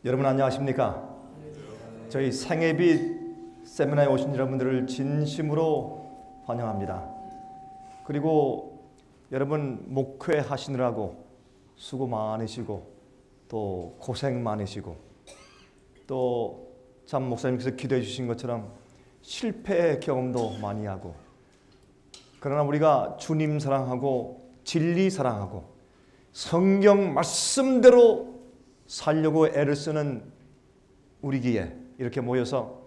여러분 안녕하십니까? 저희 생애빛 세미나에 오신 여러분들을 진심으로 환영합니다. 그리고 여러분 목회 하시느라고 수고 많으시고 또 고생 많으시고 또 참 목사님께서 기도해 주신 것처럼 실패 경험도 많이 하고, 그러나 우리가 주님 사랑하고 진리 사랑하고 성경 말씀대로 살려고 애를 쓰는 우리기에 이렇게 모여서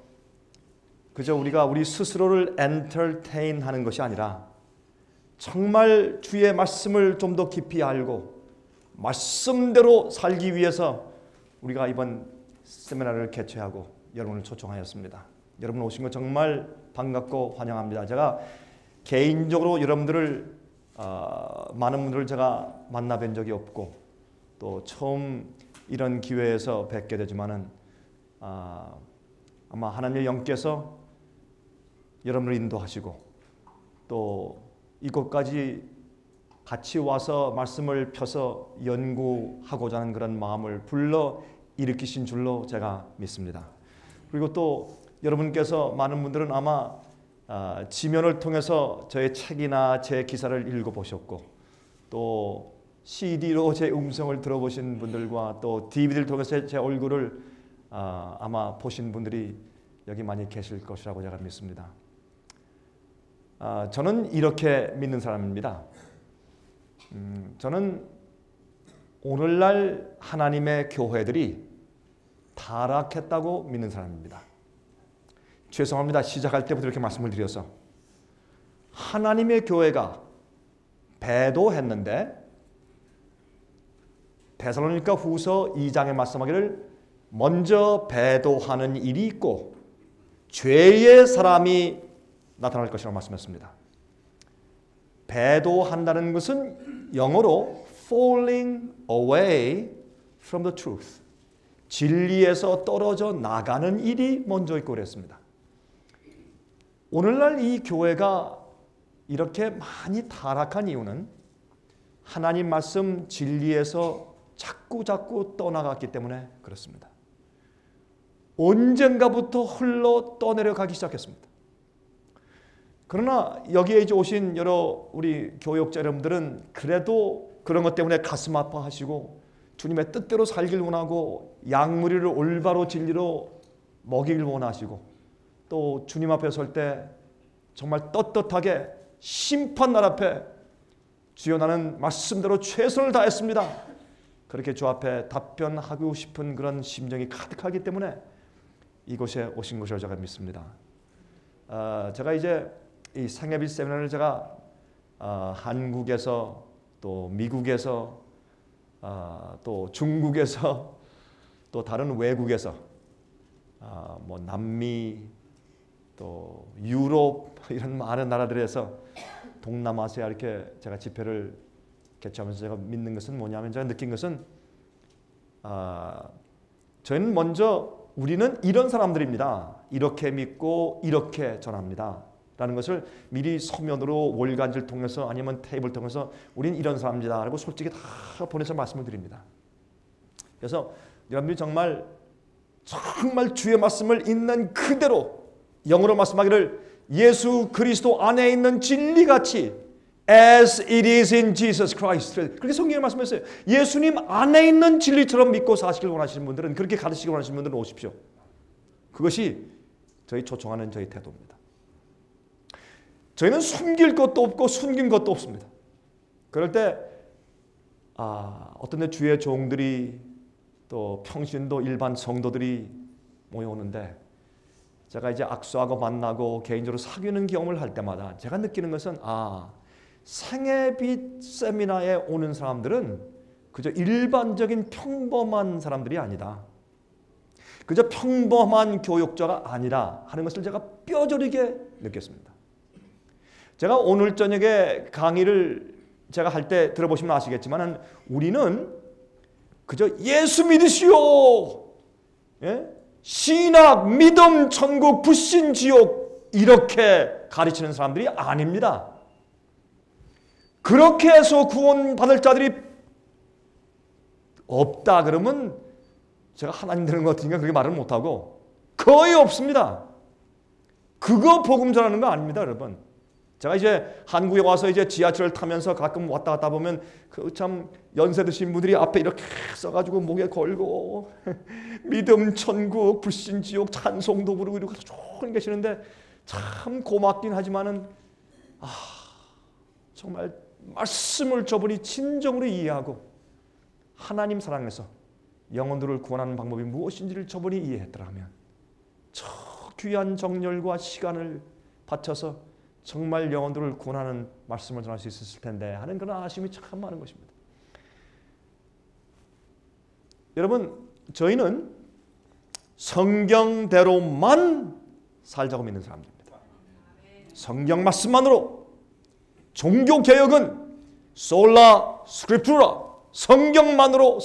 그저 우리가 우리 스스로를 엔터테인 하는 것이 아니라 정말 주의 말씀을 좀 더 깊이 알고 말씀대로 살기 위해서 우리가 이번 세미나를 개최하고 여러분을 초청하였습니다. 여러분 오신 것 정말 반갑고 환영합니다. 제가 개인적으로 여러분들을 많은 분들을 제가 만나 뵌 적이 없고 또 처음 이런 기회에서 뵙게 되지만은 아마 하나님의 영께서 여러분을 인도하시고 또 이곳까지 같이 와서 말씀을 펴서 연구하고자 하는 그런 마음을 불러 일으키신 줄로 제가 믿습니다. 그리고 또 여러분께서 많은 분들은 아마 지면을 통해서 저의 책이나 제 기사를 읽어보셨고 또 CD로 제 음성을 들어보신 분들과 또 DVD를 통해서 제 얼굴을 아마 보신 분들이 여기 많이 계실 것이라고 제가 믿습니다. 저는 이렇게 믿는 사람입니다. 저는 오늘날 하나님의 교회들이 타락했다고 믿는 사람입니다. 죄송합니다. 시작할 때부터 이렇게 말씀을 드려서 하나님의 교회가 배도했는데 데살로니가 후서 2장에 말씀하기를 먼저 배도하는 일이 있고 죄의 사람이 나타날 것이라고 말씀했습니다. 배도한다는 것은 영어로 falling away from the truth, 진리에서 떨어져 나가는 일이 먼저 있고 그랬습니다. 오늘날 이 교회가 이렇게 많이 타락한 이유는 하나님 말씀 진리에서 자꾸 떠나갔기 때문에 그렇습니다. 언젠가부터 흘러 떠내려가기 시작했습니다. 그러나 여기에 이제 오신 여러 우리 교역자 여러분들은 그래도 그런 것 때문에 가슴 아파하시고 주님의 뜻대로 살길 원하고 양무리를 올바로 진리로 먹이길 원하시고 또 주님 앞에 설 때 정말 떳떳하게 심판날 앞에 주여 나는 말씀대로 최선을 다했습니다, 그렇게 주 앞에 답변하고 싶은 그런 심정이 가득하기 때문에 이곳에 오신 것이라고 제가 믿습니다. 제가 이제 이 생애빛 세미나를 제가 한국에서 또 미국에서 또 중국에서 또 다른 외국에서 뭐 남미 또 유럽 이런 많은 나라들에서 동남아시아 이렇게 제가 집회를 개최하면서 제가 믿는 것은 뭐냐면, 제가 느낀 것은 저희는 먼저 우리는 이런 사람들입니다, 이렇게 믿고 이렇게 전합니다 라는 것을 미리 서면으로 월간지를 통해서 아니면 테이블을 통해서 우리는 이런 사람입니다 라고 솔직히 다 보내서 말씀을 드립니다. 그래서 여러분들이 정말 주의 말씀을 있는 그대로 영어로 말씀하기를 예수 그리스도 안에 있는 진리같이 as it is in Jesus Christ, 그렇게 성경에 말씀했어요. 예수님 안에 있는 진리처럼 믿고 사시길 원하시는 분들은, 그렇게 가르치길 원하시는 분들은 오십시오. 그것이 저희 초청하는 저희 태도입니다. 저희는 숨길 것도 없고 숨긴 것도 없습니다. 그럴 때 어떤 데 주의 종들이 또 평신도 일반 성도들이 모여오는데 제가 이제 악수하고 만나고 개인적으로 사귀는 경험을 할 때마다 제가 느끼는 것은 생애빛 세미나에 오는 사람들은 그저 일반적인 평범한 사람들이 아니다, 그저 평범한 교육자가 아니라 하는 것을 제가 뼈저리게 느꼈습니다. 제가 오늘 저녁에 강의를 제가 할 때 들어보시면 아시겠지만 우리는 그저 예수 믿으시오, 신학, 믿음, 천국, 불신, 지옥 이렇게 가르치는 사람들이 아닙니다. 그렇게 해서 구원받을 자들이 없다 그러면 제가 하나님 되는 것 같으니까 그렇게 말을 못하고 거의 없습니다. 그거 복음 전하는 거 아닙니다, 여러분. 제가 이제 한국에 와서 이제 지하철을 타면서 가끔 왔다 갔다 보면 그 참 연세 드신 분들이 앞에 이렇게 써가지고 목에 걸고 믿음 천국 불신 지옥 찬송도 부르고 이렇게 조금 계시는데 참 고맙긴 하지만은 정말 말씀을 저분이 진정으로 이해하고 하나님 사랑해서 영혼들을 구원하는 방법이 무엇인지를 저분이 이해했더라면 저 귀한 정열과 시간을 바쳐서 정말 영혼들을 구원하는 말씀을 전할 수 있었을 텐데 하는 그런 아쉬움이 참 많은 것입니다. 여러분, 저희는 성경대로만 살자고 믿는 사람들입니다. 성경 말씀만으로. 종교개혁은 솔라 스크립투라, 성경만으로.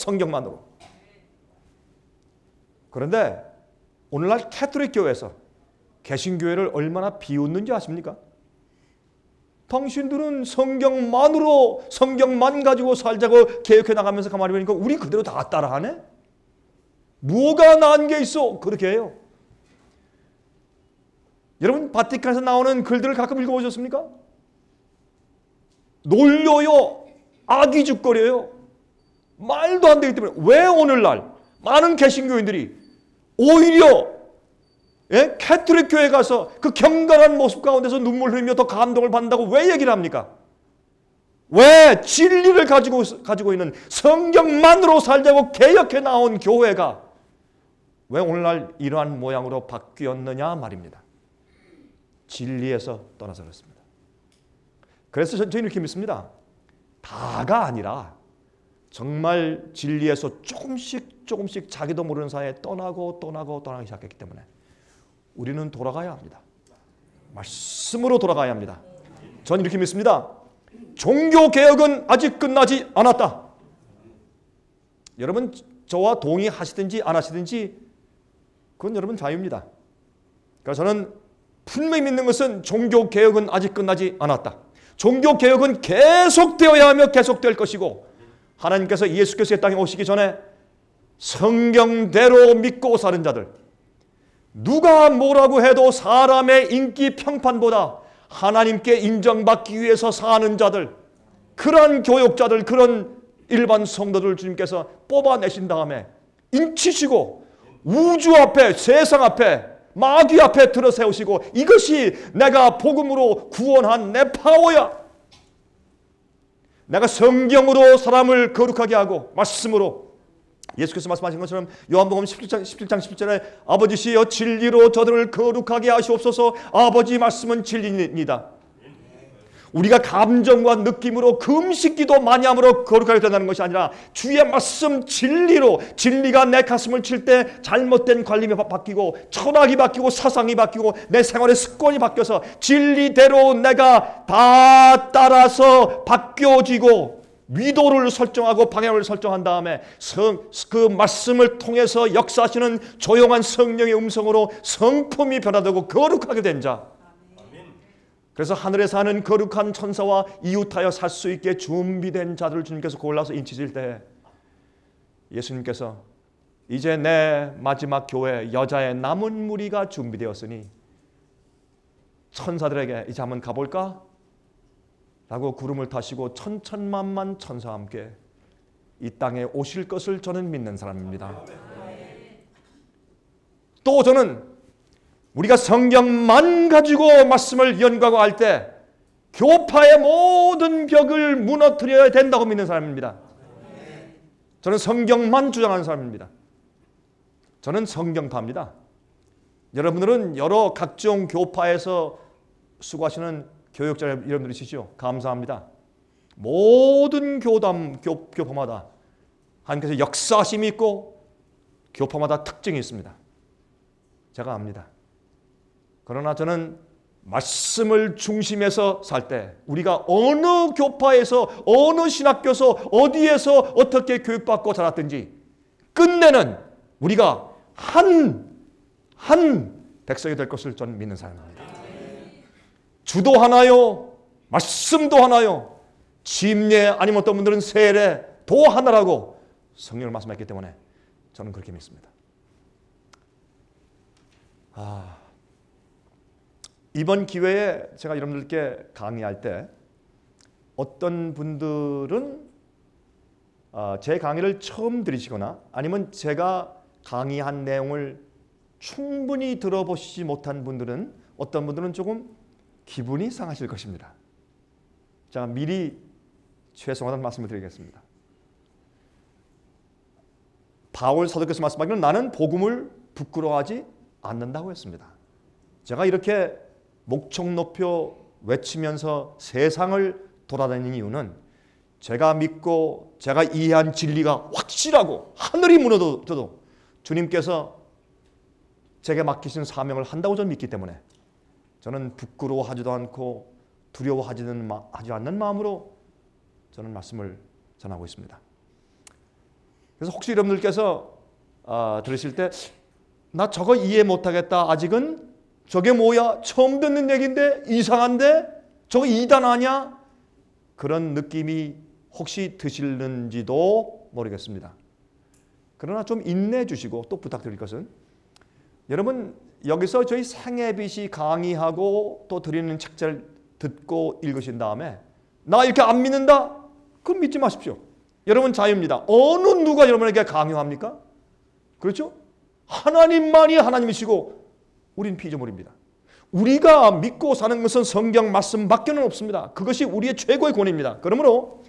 그런데 오늘날 캐톨릭 교회에서 개신교회를 얼마나 비웃는지 아십니까? 당신들은 성경만 가지고 살자고 개혁해 나가면서 가만히 보니까 우리 그대로 다 따라하네? 뭐가 나은 게 있어? 그렇게 해요. 여러분, 바티칸에서 나오는 글들을 가끔 읽어보셨습니까? 놀려요. 아기죽거려요. 말도 안 되기 때문에. 왜 오늘날 많은 개신교인들이 오히려 캐톨릭 교회 가서 그 경건한 모습 가운데서 눈물 흘리며 더 감동을 받는다고 왜 얘기를 합니까? 왜 진리를 가지고 있는 성경만으로 살자고 개혁해 나온 교회가 왜 오늘날 이러한 모양으로 바뀌었느냐 말입니다. 진리에서 떠나서 그렇습니다. 그래서 저희는 이렇게 믿습니다. 다가 아니라 정말 진리에서 조금씩 자기도 모르는 사이에 떠나기 시작했기 때문에 우리는 돌아가야 합니다. 말씀으로 돌아가야 합니다. 저는 이렇게 믿습니다. 종교개혁은 아직 끝나지 않았다. 여러분 저와 동의하시든지 안 하시든지 그건 여러분 자유입니다. 그래서 저는 분명히 믿는 것은 종교개혁은 아직 끝나지 않았다. 종교개혁은 계속되어야 하며 계속될 것이고 하나님께서 예수께서 이 땅에 오시기 전에 성경대로 믿고 사는 자들, 누가 뭐라고 해도 사람의 인기 평판보다 하나님께 인정받기 위해서 사는 자들, 그런 교역자들, 그런 일반 성도들 주님께서 뽑아내신 다음에 인치시고 우주 앞에, 세상 앞에, 마귀 앞에 들어세우시고 이것이 내가 복음으로 구원한 내 파워야. 내가 성경으로 사람을 거룩하게 하고 말씀으로 예수께서 말씀하신 것처럼 요한복음 17장 17절에 아버지시여 진리로 저들을 거룩하게 하시옵소서. 아버지 말씀은 진리입니다. 우리가 감정과 느낌으로 금식기도 많이 함으로 거룩하게 된다는 것이 아니라 주의 말씀 진리로, 진리가 내 가슴을 칠 때 잘못된 관념이 바뀌고 철학이 바뀌고 사상이 바뀌고 내 생활의 습관이 바뀌어서 진리대로 내가 다 따라서 바뀌어지고 위도를 설정하고 방향을 설정한 다음에 그 말씀을 통해서 역사하시는 조용한 성령의 음성으로 성품이 변화되고 거룩하게 된 자, 그래서 하늘에 사는 거룩한 천사와 이웃하여 살 수 있게 준비된 자들을 주님께서 골라서 인치실 때 예수님께서 이제 내 마지막 교회 여자의 남은 무리가 준비되었으니 천사들에게 이제 한번 가볼까? 라고 구름을 타시고 천천만만 천사와 함께 이 땅에 오실 것을 저는 믿는 사람입니다. 또 저는 우리가 성경만 가지고 말씀을 연구하고 할 때 교파의 모든 벽을 무너뜨려야 된다고 믿는 사람입니다. 저는 성경만 주장하는 사람입니다. 저는 성경파입니다. 여러분들은 여러 각종 교파에서 수고하시는 교역자 여러분들이시죠. 감사합니다. 모든 교파마다 하나님께서 역사심이 있고 교파마다 특징이 있습니다. 제가 압니다. 그러나 저는 말씀을 중심에서 살 때 우리가 어느 교파에서 어느 신학교에서 어디에서 어떻게 교육받고 자랐든지 끝내는 우리가 한 백성이 될 것을 저는 믿는 사람입니다. 주도 하나요, 말씀도 하나요, 침례 아니면 어떤 분들은 세례도 하나라고 성령을 말씀했기 때문에 저는 그렇게 믿습니다. 이번 기회에 제가 여러분들께 강의할 때 어떤 분들은 제 강의를 처음 들으시거나 아니면 제가 강의한 내용을 충분히 들어보시지 못한 분들은 어떤 분들은 조금 기분이 상하실 것입니다. 제가 미리 죄송하다는 말씀을 드리겠습니다. 바울 사도께서 말씀하기로는 나는 복음을 부끄러워하지 않는다고 했습니다. 제가 이렇게 목청 높여 외치면서 세상을 돌아다니는 이유는 제가 믿고 제가 이해한 진리가 확실하고 하늘이 무너져도 주님께서 제게 맡기신 사명을 한다고 저는 믿기 때문에 저는 부끄러워하지도 않고 두려워하지 않는 마음으로 저는 말씀을 전하고 있습니다. 그래서 혹시 여러분들께서 들으실 때 나 저거 이해 못하겠다, 아직은 저게 뭐야, 처음 듣는 얘기인데 이상한데 저거 이단 아니야, 그런 느낌이 혹시 드시는지도 모르겠습니다. 그러나 좀 인내해 주시고 또 부탁드릴 것은 여러분 여기서 저희 생애빛이 강의하고 또 드리는 책자를 듣고 읽으신 다음에 나 이렇게 안 믿는다? 그럼 믿지 마십시오. 여러분 자유입니다. 어느 누가 여러분에게 강요합니까? 그렇죠? 하나님만이 하나님이시고 우린 피조물입니다. 우리가 믿고 사는 것은 성경 말씀밖에는 없습니다. 그것이 우리의 최고의 권위입니다. 그러므로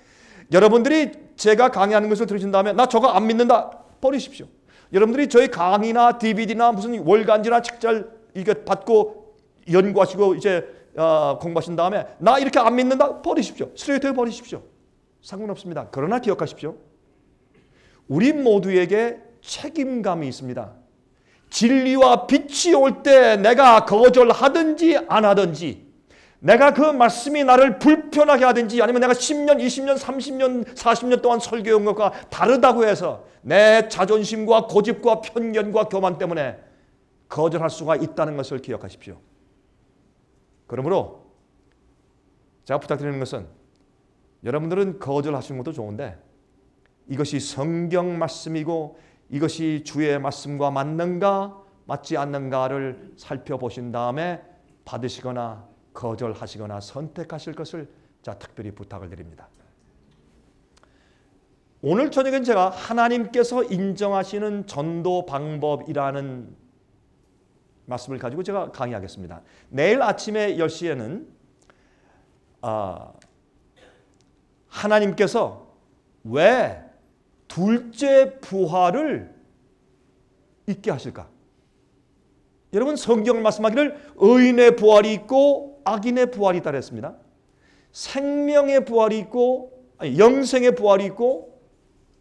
여러분들이 제가 강의하는 것을 들으신 다음에 나 저거 안 믿는다 버리십시오. 여러분들이 저희 강의나 DVD나 무슨 월간지나 책자를 이게 받고 연구하시고 이제 공부하신 다음에 나 이렇게 안 믿는다 버리십시오. 스트레이트에 버리십시오. 상관없습니다. 그러나 기억하십시오. 우리 모두에게 책임감이 있습니다. 진리와 빛이 올 때 내가 거절하든지 안 하든지, 내가 그 말씀이 나를 불편하게 하든지, 아니면 내가 10년, 20년, 30년, 40년 동안 설교한 것과 다르다고 해서 내 자존심과 고집과 편견과 교만 때문에 거절할 수가 있다는 것을 기억하십시오. 그러므로 제가 부탁드리는 것은 여러분들은 거절하시는 것도 좋은데 이것이 성경 말씀이고 이것이 주의 말씀과 맞는가 맞지 않는가를 살펴보신 다음에 받으시거나 거절하시거나 선택하실 것을 자 특별히 부탁을 드립니다. 오늘 저녁엔 제가 하나님께서 인정하시는 전도 방법이라는 말씀을 가지고 제가 강의하겠습니다. 내일 아침에 10시에는 하나님께서 왜 둘째 부활을 있게 하실까? 여러분 성경을 말씀하기를 의인의 부활이 있고 악인의 부활이 있다 그랬습니다. 생명의 부활이 있고 영생의 부활이 있고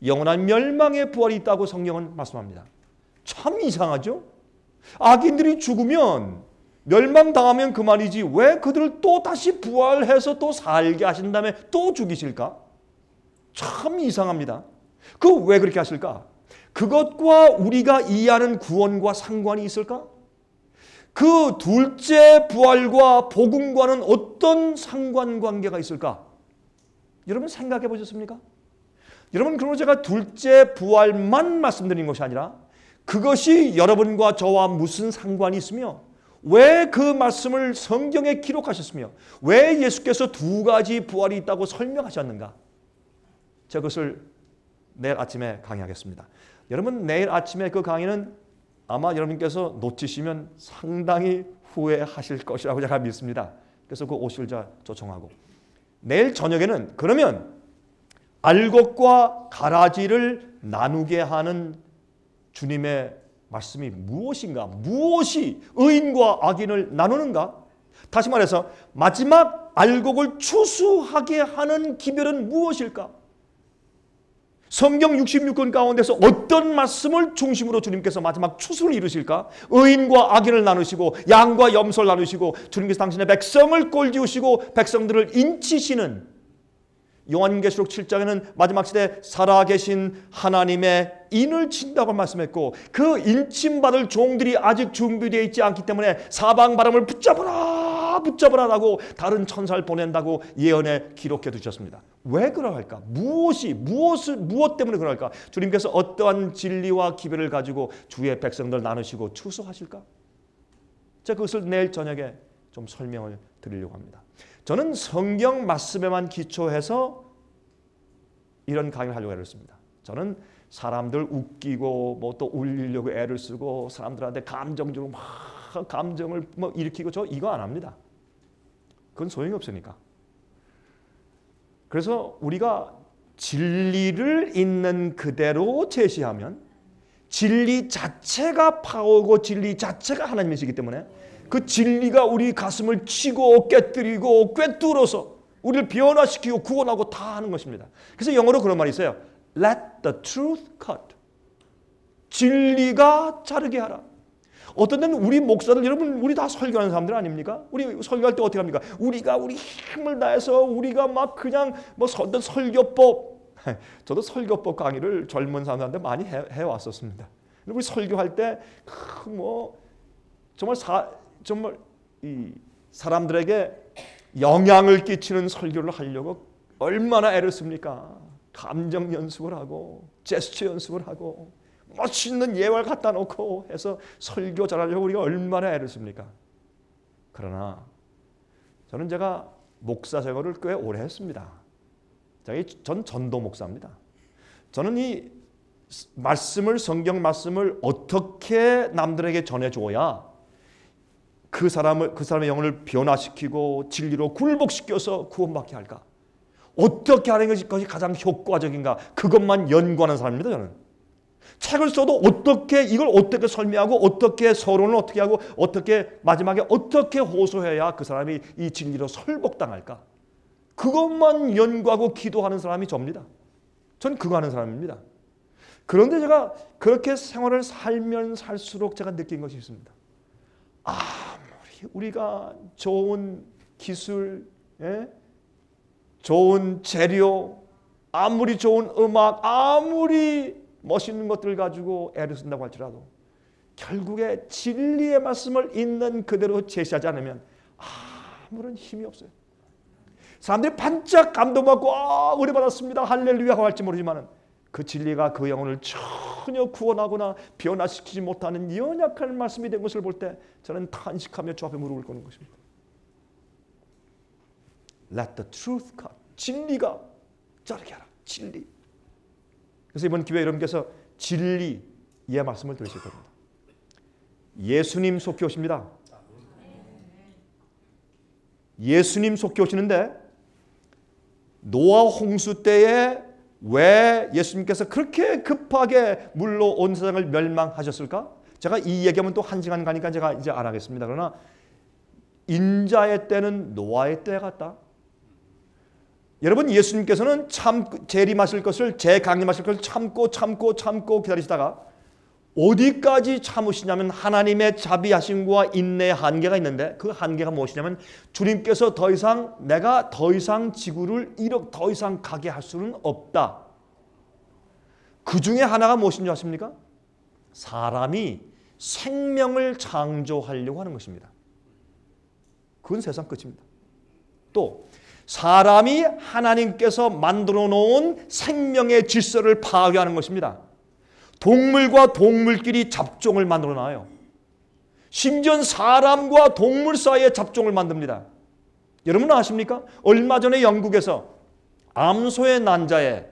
영원한 멸망의 부활이 있다고 성경은 말씀합니다. 참 이상하죠? 악인들이 죽으면 멸망당하면 그만이지 왜 그들을 또 다시 부활해서 또 살게 하신 다음에 또 죽이실까? 참 이상합니다. 그 왜 그렇게 하실까? 그것과 우리가 이해하는 구원과 상관이 있을까? 그 둘째 부활과 복음과는 어떤 상관관계가 있을까? 여러분 생각해 보셨습니까? 여러분 그러므로 제가 둘째 부활만 말씀드린 것이 아니라 그것이 여러분과 저와 무슨 상관이 있으며 왜 그 말씀을 성경에 기록하셨으며 왜 예수께서 두 가지 부활이 있다고 설명하셨는가? 제가 그것을 내일 아침에 강의하겠습니다. 여러분 내일 아침에 그 강의는 아마 여러분께서 놓치시면 상당히 후회하실 것이라고 제가 믿습니다. 그래서 그 오실 자 초청하고 내일 저녁에는 그러면 알곡과 가라지를 나누게 하는 주님의 말씀이 무엇인가? 무엇이 의인과 악인을 나누는가? 다시 말해서 마지막 알곡을 추수하게 하는 기별은 무엇일까? 성경 66권 가운데서 어떤 말씀을 중심으로 주님께서 마지막 추수를 이루실까? 의인과 악인을 나누시고 양과 염소를 나누시고 주님께서 당신의 백성을 꼴지우시고 백성들을 인치시는 요한계시록 7장에는 마지막 시대에 살아계신 하나님의 인을 친다고 말씀했고 그 인침받을 종들이 아직 준비되어 있지 않기 때문에 사방 바람을 붙잡아라 다 붙잡으라고 다른 천사를 보낸다고 예언에 기록해 두셨습니다. 왜 그러할까? 무엇 때문에 그럴까? 주님께서 어떠한 진리와 기별을 가지고 주의 백성들 나누시고 추수하실까? 제가 그것을 내일 저녁에 좀 설명을 드리려고 합니다. 저는 성경 말씀에만 기초해서 이런 강의를 하려고 했습니다. 저는 사람들 웃기고 뭐 또 울리려고 애를 쓰고 사람들한테 감정적으로 막 감정을 뭐 일으키고 저 이거 안 합니다. 그건 소용이 없으니까. 그래서 우리가 진리를 있는 그대로 제시하면 진리 자체가 파워고 진리 자체가 하나님이시기 때문에 그 진리가 우리 가슴을 치고 깨뜨리고 꿰뚫어서 우리를 변화시키고 구원하고 다 하는 것입니다. 그래서 영어로 그런 말이 있어요. Let the truth cut. 진리가 자르게 하라. 어떤 때는 우리 목사들 여러분 우리 다 설교하는 사람들 아닙니까? 우리 설교할 때 어떻게 합니까? 우리가 우리 힘을 다해서 우리가 막 그냥 뭐 어떤 설교법 저도 설교법 강의를 젊은 사람들한테 많이 해왔었습니다. 우리 설교할 때 뭐 정말 이 사람들에게 영향을 끼치는 설교를 하려고 얼마나 애를 씁니까? 감정 연습을 하고 제스처 연습을 하고 멋있는 예화를 갖다 놓고 해서 설교 잘하려고 우리가 얼마나 애를 씁니까? 그러나 저는 제가 목사 생활을 꽤 오래 했습니다. 전 전도 목사입니다. 저는 이 말씀을 성경 말씀을 어떻게 남들에게 전해줘야 그 사람의 영혼을 변화시키고 진리로 굴복시켜서 구원받게 할까? 어떻게 하는 것이 가장 효과적인가? 그것만 연구하는 사람입니다. 저는 책을 써도 이걸 어떻게 설명하고 어떻게 서론을 어떻게 하고 어떻게 마지막에 어떻게 호소해야 그 사람이 이 진리로 설복당할까? 그것만 연구하고 기도하는 사람이 접니다. 전 그거 하는 사람입니다. 그런데 제가 그렇게 생활을 살면 살수록 제가 느낀 것이 있습니다. 아무리 우리가 좋은 기술, 좋은 재료, 아무리 좋은 음악, 아무리 멋있는 것들 가지고 애를 쓴다고 할지라도 결국에 진리의 말씀을 있는 그대로 제시하지 않으면 아무런 힘이 없어요. 사람들이 반짝 감동받고 은혜 받았습니다 할렐루야 할지 모르지만 그 진리가 그 영혼을 전혀 구원하거나 변화시키지 못하는 연약한 말씀이 된 것을 볼 때 저는 탄식하며 주 앞에 무릎을 꿇는 것입니다. Let the truth cut. 진리가 자르게 하라. 진리. 그래서 이번 기회에 여러분께서 진리의 말씀을 들으실 겁니다. 예수님 속히 오십니다. 예수님 속히 오시는데 노아 홍수 때에 왜 예수님께서 그렇게 급하게 물로 온 세상을 멸망하셨을까? 제가 이 얘기하면 또 1시간 가니까 제가 이제 안 하겠습니다. 그러나 인자의 때는 노아의 때 같다. 여러분 예수님께서는 재림하실 것을 재강림하실 것을 참고 기다리시다가 어디까지 참으시냐면 하나님의 자비하심과 인내의 한계가 있는데 그 한계가 무엇이냐면 주님께서 내가 더 이상 지구를 더 이상 가게 할 수는 없다. 그 중에 하나가 무엇인지 아십니까? 사람이 생명을 창조하려고 하는 것입니다. 그건 세상 끝입니다. 또 사람이 하나님께서 만들어 놓은 생명의 질서를 파괴하는 것입니다. 동물과 동물끼리 잡종을 만들어 놔요. 심지어 사람과 동물 사이에 잡종을 만듭니다. 여러분 아십니까? 얼마 전에 영국에서 암소의 난자에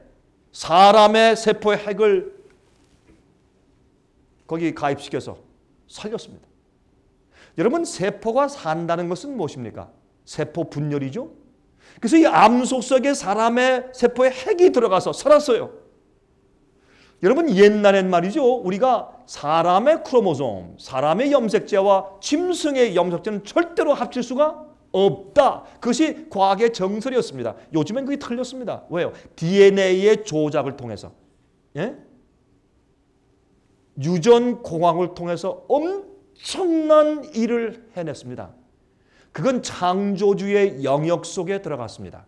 사람의 세포의 핵을 거기 가입시켜서 살렸습니다. 여러분 세포가 산다는 것은 무엇입니까? 세포 분열이죠. 그래서 이 암소 속에 사람의 세포에 핵이 들어가서 살았어요. 여러분 옛날엔 말이죠. 우리가 사람의 크로모솜, 사람의 염색체와 짐승의 염색체는 절대로 합칠 수가 없다. 그것이 과학의 정설이었습니다. 요즘엔 그게 틀렸습니다. 왜요? DNA의 조작을 통해서 유전공학을 통해서 엄청난 일을 해냈습니다. 그건 창조주의 영역 속에 들어갔습니다.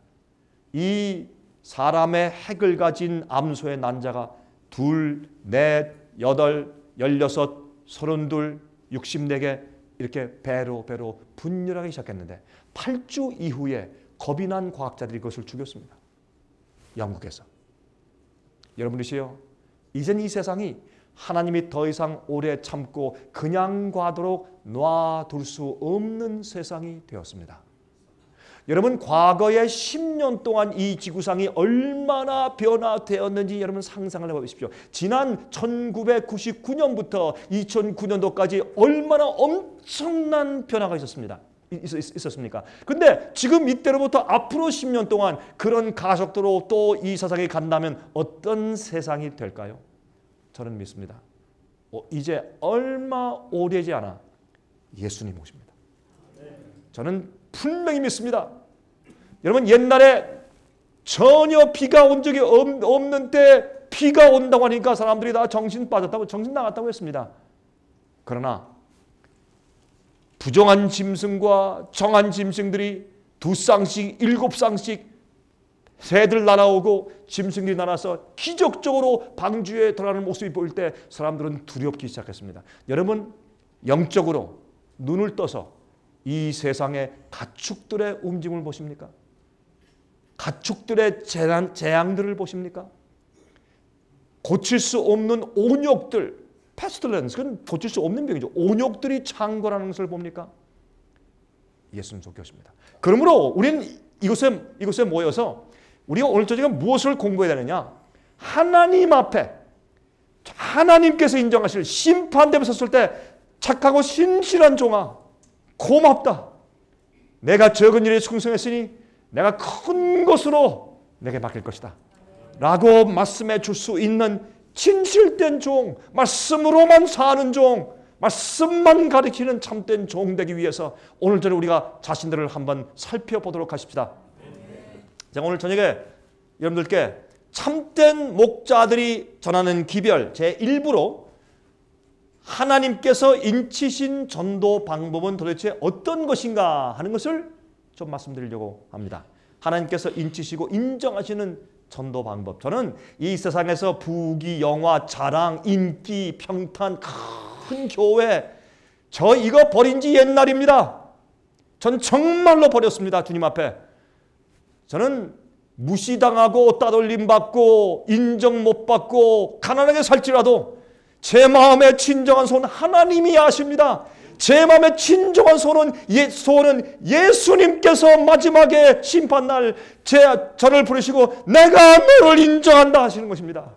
이 사람의 핵을 가진 암소의 난자가 2, 4, 8, 16, 32, 64개 이렇게 배로 분열하기 시작했는데 8주 이후에 겁이 난 과학자들이 그것을 죽였습니다. 영국에서. 여러분이시여, 이젠 이 세상이 하나님이 더 이상 오래 참고 그냥 가도록 놔둘 수 없는 세상이 되었습니다. 여러분, 과거의 10년 동안 이 지구상이 얼마나 변화되었는지 여러분 상상을 해보십시오. 지난 1999년부터 2009년도까지 얼마나 엄청난 변화가 있었습니까? 근데 지금 이때로부터 앞으로 10년 동안 그런 가속도로 또 이 세상이 간다면 어떤 세상이 될까요? 저는 믿습니다. 이제 얼마 오래지 않아 예수님 오십니다. 저는 분명히 믿습니다. 여러분, 옛날에 전혀 비가 온 적이 없는 때 비가 온다고 하니까 사람들이 다 정신 빠졌다고, 정신 나갔다고 했습니다. 그러나 부정한 짐승과 정한 짐승들이 2쌍씩 7쌍씩 새들 날아오고 짐승들이 날아서 기적적으로 방주에 들어가는 모습이 보일 때 사람들은 두렵기 시작했습니다. 여러분, 영적으로 눈을 떠서 이 세상의 가축들의 움직임을 보십니까? 가축들의 재앙들을 보십니까? 고칠 수 없는 온역들, 패스틀렌스, 그건 고칠 수 없는 병이죠. 온역들이 창궐하는 것을 봅니까? 예수는 속교십니다. 그러므로 우리는 이곳에 모여서 우리가 오늘 저녁에 무엇을 공부해야 되느냐? 하나님 앞에 하나님께서 인정하실 심판대에 섰을 때 착하고 신실한 종아, 고맙다. 내가 적은 일에 충성했으니 내가 큰 것으로 내게 맡길 것이다 라고 말씀해 줄 수 있는 진실된 종, 말씀으로만 사는 종, 말씀만 가리키는 참된 종 되기 위해서 오늘 저녁 우리가 자신들을 한번 살펴보도록 하십시다. 제가 오늘 저녁에 여러분들께 참된 목자들이 전하는 기별 제1부로 하나님께서 인치신 전도 방법은 도대체 어떤 것인가 하는 것을 좀 말씀드리려고 합니다. 하나님께서 인치시고 인정하시는 전도 방법. 저는 이 세상에서 부귀, 영화, 자랑, 인기, 평탄, 큰 교회, 저 이거 버린 지 옛날입니다. 전 정말로 버렸습니다. 주님 앞에. 저는 무시당하고 따돌림 받고 인정 못 받고 가난하게 살지라도 제 마음의 진정한 소원 하나님이 아십니다. 제 마음의 진정한 소원은 예수님께서 마지막에 심판날 저를 부르시고 내가 너를 인정한다 하시는 것입니다.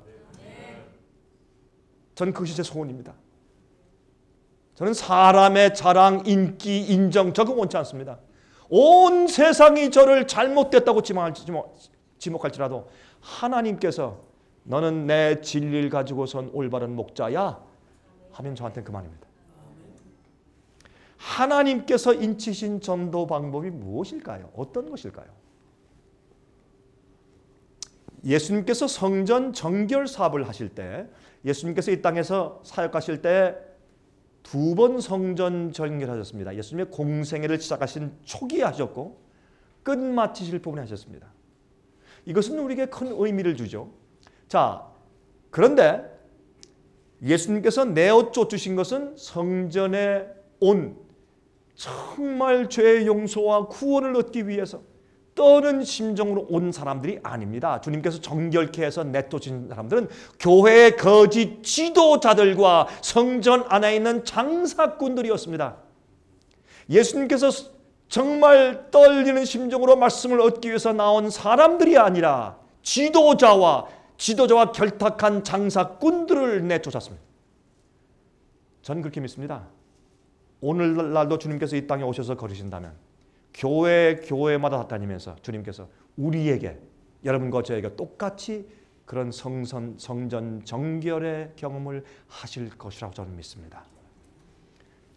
저는 그것이 제 소원입니다. 저는 사람의 자랑, 인기, 인정 저거 원치 않습니다. 온 세상이 저를 잘못됐다고 지목할지라도 하나님께서 너는 내 진리를 가지고선 올바른 목자야 하면 저한테는 그만입니다. 하나님께서 인치신 전도 방법이 무엇일까요? 어떤 것일까요? 예수님께서 성전 정결 사업을 하실 때, 예수님께서 이 땅에서 사역하실 때 2번 성전 정결하셨습니다. 예수님의 공생애를 시작하신 초기에 하셨고 끝마치실 부분에 하셨습니다. 이것은 우리에게 큰 의미를 주죠. 자, 그런데 예수님께서 내어 쫓으신 것은 성전에 온 정말 죄의 용서와 구원을 얻기 위해서 떠는 심정으로 온 사람들이 아닙니다. 주님께서 정결케 해서 내쫓으신 사람들은 교회의 거짓 지도자들과 성전 안에 있는 장사꾼들이었습니다. 예수님께서 정말 떨리는 심정으로 말씀을 얻기 위해서 나온 사람들이 아니라 지도자와 결탁한 장사꾼들을 내쫓았습니다. 저는 그렇게 믿습니다. 오늘날도 주님께서 이 땅에 오셔서 걸으신다면 교회마다 다니면서 주님께서 우리에게, 여러분과 저에게 똑같이 그런 성전 정결의 경험을 하실 것이라고 저는 믿습니다.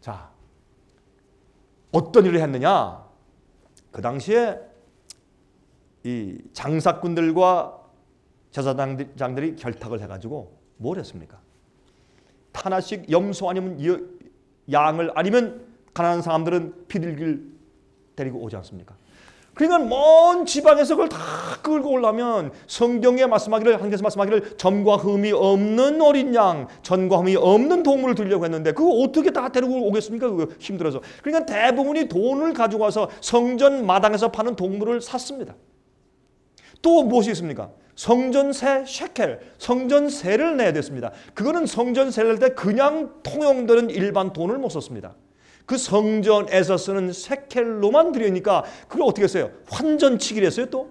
자, 어떤 일을 했느냐? 그 당시에 이 장사꾼들과 제사장들이 결탁을 해가지고 뭘 했습니까? 하나씩 염소 아니면 양을, 아니면 가난한 사람들은 비둘기를 데리고 오지 않습니까? 그러니까 먼 지방에서 그걸 다 끌고 오려면 성경에 말씀하기를, 하나님께서 말씀하기를 점과 흠이 없는 어린 양, 전과 흠이 없는 동물을 드리려고 했는데 그거 어떻게 다 데리고 오겠습니까? 그거 힘들어서. 그러니까 대부분이 돈을 가지고 와서 성전 마당에서 파는 동물을 샀습니다. 또 무엇이 있습니까? 성전세 셰켈, 성전세를 내야 됐습니다. 그거는 성전세를 낼 때 그냥 통용되는 일반 돈을 못 썼습니다. 그 성전에서 쓰는 셰켈로만 드리니까 그걸 어떻게 했어요? 환전치기를 했어요 또.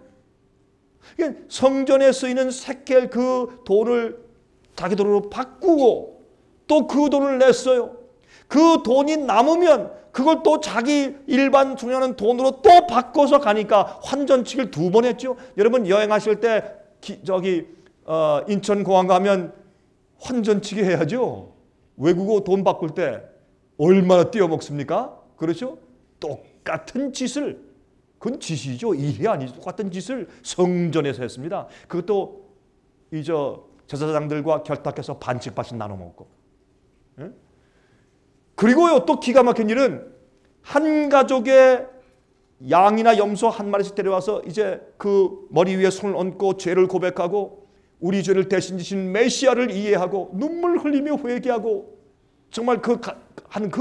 성전에 쓰이는 셰켈 그 돈을 자기 돈으로 바꾸고 또 그 돈을 냈어요. 그 돈이 남으면 그걸 또 자기 일반 중요한 돈으로 또 바꿔서 가니까 환전치기를 2번 했죠. 여러분 여행하실 때 인천공항 가면 환전치기 해야죠. 외국어 돈 바꿀 때 얼마나 띄어먹습니까? 그렇죠? 똑같은 짓을, 그건 짓이죠. 일이 아니죠. 똑같은 짓을 성전에서 했습니다. 그것도 제사장들과 결탁해서 반씩 나눠 먹고. 예? 그리고요, 또 기가 막힌 일은 한 가족의 양이나 염소 한 마리씩 데려와서 이제 그 머리 위에 손을 얹고 죄를 고백하고 우리 죄를 대신 지신 메시아를 이해하고 눈물 흘리며 회개하고 정말 그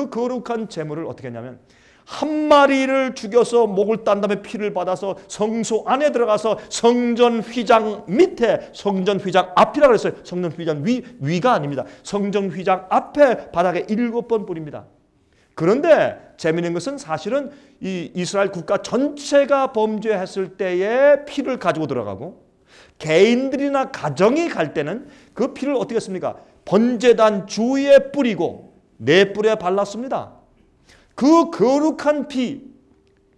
거룩한 제물을 어떻게 했냐면 한 마리를 죽여서 목을 딴 다음에 피를 받아서 성소 안에 들어가서 성전 휘장 밑에, 성전 휘장 앞이라고 그랬어요. 성전 휘장 위가 아닙니다. 성전 휘장 앞에 바닥에 7번 뿌립니다. 그런데 재미있는 것은 사실은 이 이스라엘 국가 전체가 범죄했을 때의 피를 가지고 들어가고 개인들이나 가정이 갈 때는 그 피를 어떻게 했습니까? 번제단 주위에 뿌리고 네 뿔에 발랐습니다. 그 거룩한 피,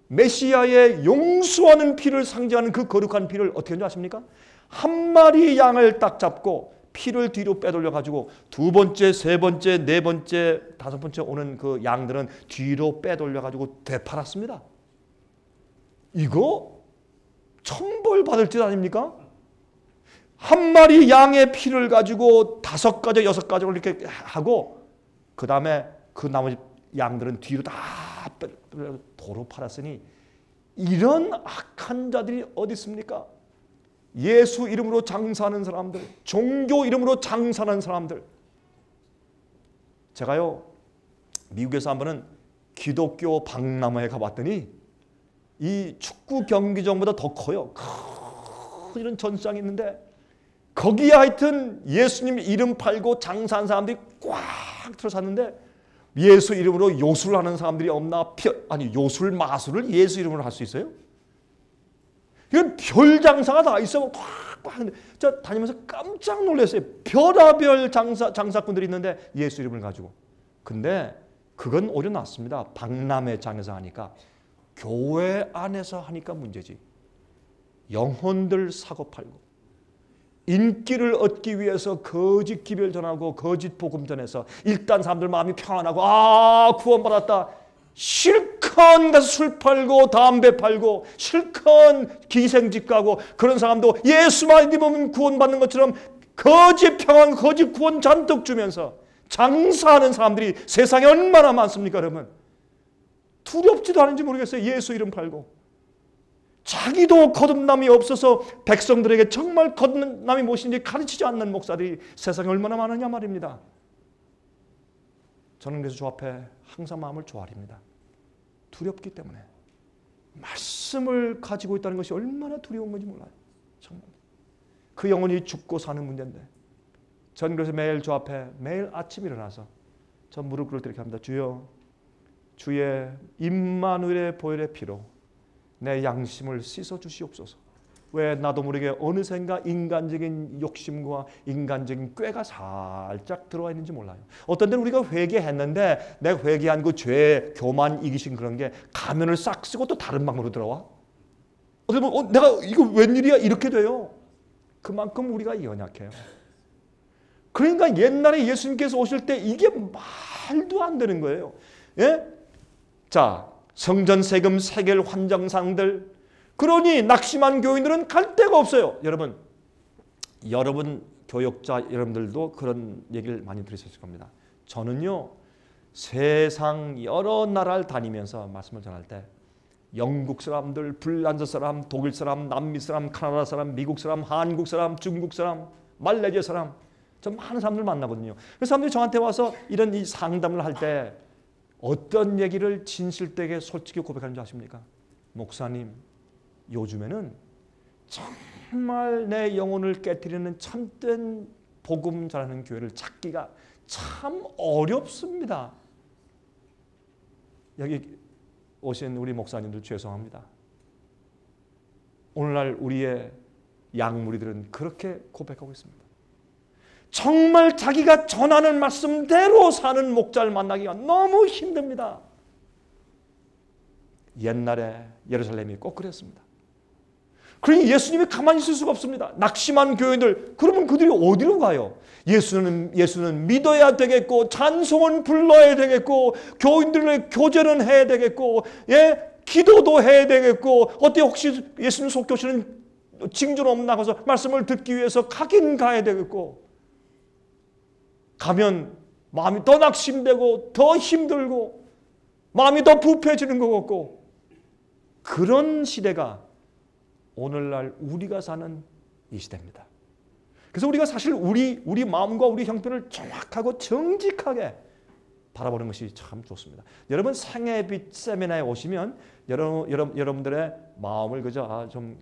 메시아의 용서하는 피를 상징하는 그 거룩한 피를 어떻게 하는지 아십니까? 한 마리 양을 딱 잡고 피를 뒤로 빼돌려 가지고 2번째, 3번째, 4번째, 5번째 오는 그 양들은 뒤로 빼돌려 가지고 되팔았습니다. 이거 천벌 받을 짓 아닙니까? 한 마리 양의 피를 가지고 5가지, 6가지를 이렇게 하고 그 다음에 그 나머지 양들은 뒤로 다 도로 팔았으니 이런 악한 자들이 어디 있습니까? 예수 이름으로 장사하는 사람들, 종교 이름으로 장사하는 사람들. 제가요 미국에서 한 번은 기독교 박람회에 가봤더니 이 축구 경기장보다 더 커요. 큰 이런 전시장이 있는데 거기에 하여튼 예수님 이름 팔고 장사하는 사람들이 꽉 들어섰는데 예수 이름으로 요술을 하는 사람들이 없나? 요술 마술을 예수 이름으로 할 수 있어요? 이건 별 장사가 다 있어. 꽉 하는데 저 다니면서 깜짝 놀랐어요. 별의별 장사꾼들이 있는데 예수 이름을 가지고. 근데 그건 오히려 낫습니다. 박람회장에서 하니까. 교회 안에서 하니까 문제지. 영혼들 사고 팔고 인기를 얻기 위해서 거짓 기별 전하고 거짓 복음 전해서 일단 사람들 마음이 평안하고 구원받았다. 실컷 가서 술 팔고 담배 팔고 실컷 기생집 가고 그런 사람도 예수만 믿으면 구원받는 것처럼 거짓 평안, 거짓 구원 잔뜩 주면서 장사하는 사람들이 세상에 얼마나 많습니까, 여러분? 두렵지도 않은지 모르겠어요. 예수 이름 팔고. 자기도 거듭남이 없어서 백성들에게 정말 거듭남이 무엇인지 가르치지 않는 목사들이 세상에 얼마나 많으냐 말입니다. 저는 그래서 주 앞에 항상 마음을 조아립니다. 두렵기 때문에. 말씀을 가지고 있다는 것이 얼마나 두려운 건지 몰라요. 정말. 그 영혼이 죽고 사는 문제인데 저는 그래서 매일 주 앞에 매일 아침 일어나서 저 무릎 꿇을 때 이렇게 합니다. 주여, 주의 임마누엘의 보혈의 피로 내 양심을 씻어 주시옵소서. 왜 나도 모르게 어느샌가 인간적인 욕심과 인간적인 꾀가 살짝 들어와 있는지 몰라요. 어떤 때는 우리가 회개했는데 내가 회개한 그 죄 교만 이기신 그런 게 가면을 싹 쓰고 또 다른 방법으로 들어와. 어떻게 보면 내가 이거 웬일이야 이렇게 돼요. 그만큼 우리가 연약해요. 그러니까 옛날에 예수님께서 오실 때 이게 말도 안 되는 거예요. 예? 자, 성전 세금 세겔 환정상들, 그러니 낙심한 교인들은 갈 데가 없어요. 여러분 교역자 여러분들도 그런 얘기를 많이 들으셨을 겁니다. 저는요 세상 여러 나라를 다니면서 말씀을 전할 때 영국 사람들, 핀란드 사람, 독일 사람, 남미 사람, 카나다 사람, 미국 사람, 한국 사람, 중국 사람, 말레이시아 사람, 좀 많은 사람들 만나거든요. 그 사람들이 저한테 와서 이런 이 상담을 할 때 어떤 얘기를 진실되게 솔직히 고백하는 줄 아십니까? 목사님, 요즘에는 정말 내 영혼을 깨트리는 참된 복음 전하는 교회를 찾기가 참 어렵습니다. 여기 오신 우리 목사님들 죄송합니다. 오늘날 우리의 양무리들은 그렇게 고백하고 있습니다. 정말 자기가 전하는 말씀대로 사는 목자를 만나기가 너무 힘듭니다. 옛날에 예루살렘이 꼭 그랬습니다. 그러니 예수님이 가만히 있을 수가 없습니다. 낙심한 교인들, 그러면 그들이 어디로 가요? 예수는 믿어야 되겠고, 찬송은 불러야 되겠고, 교인들의 교제는 해야 되겠고, 기도도 해야 되겠고, 어때 혹시 예수님 속교시는 징조로 나가서 말씀을 듣기 위해서 가긴 가야 되겠고, 가면 마음이 더 낙심되고 더 힘들고 마음이 더 부패해지는 것 같고, 그런 시대가 오늘날 우리가 사는 이 시대입니다. 그래서 우리가 사실 우리 마음과 우리 형편을 정확하고 정직하게 바라보는 것이 참 좋습니다. 여러분 생애빛 세미나에 오시면 여러분들의 마음을 그저 좀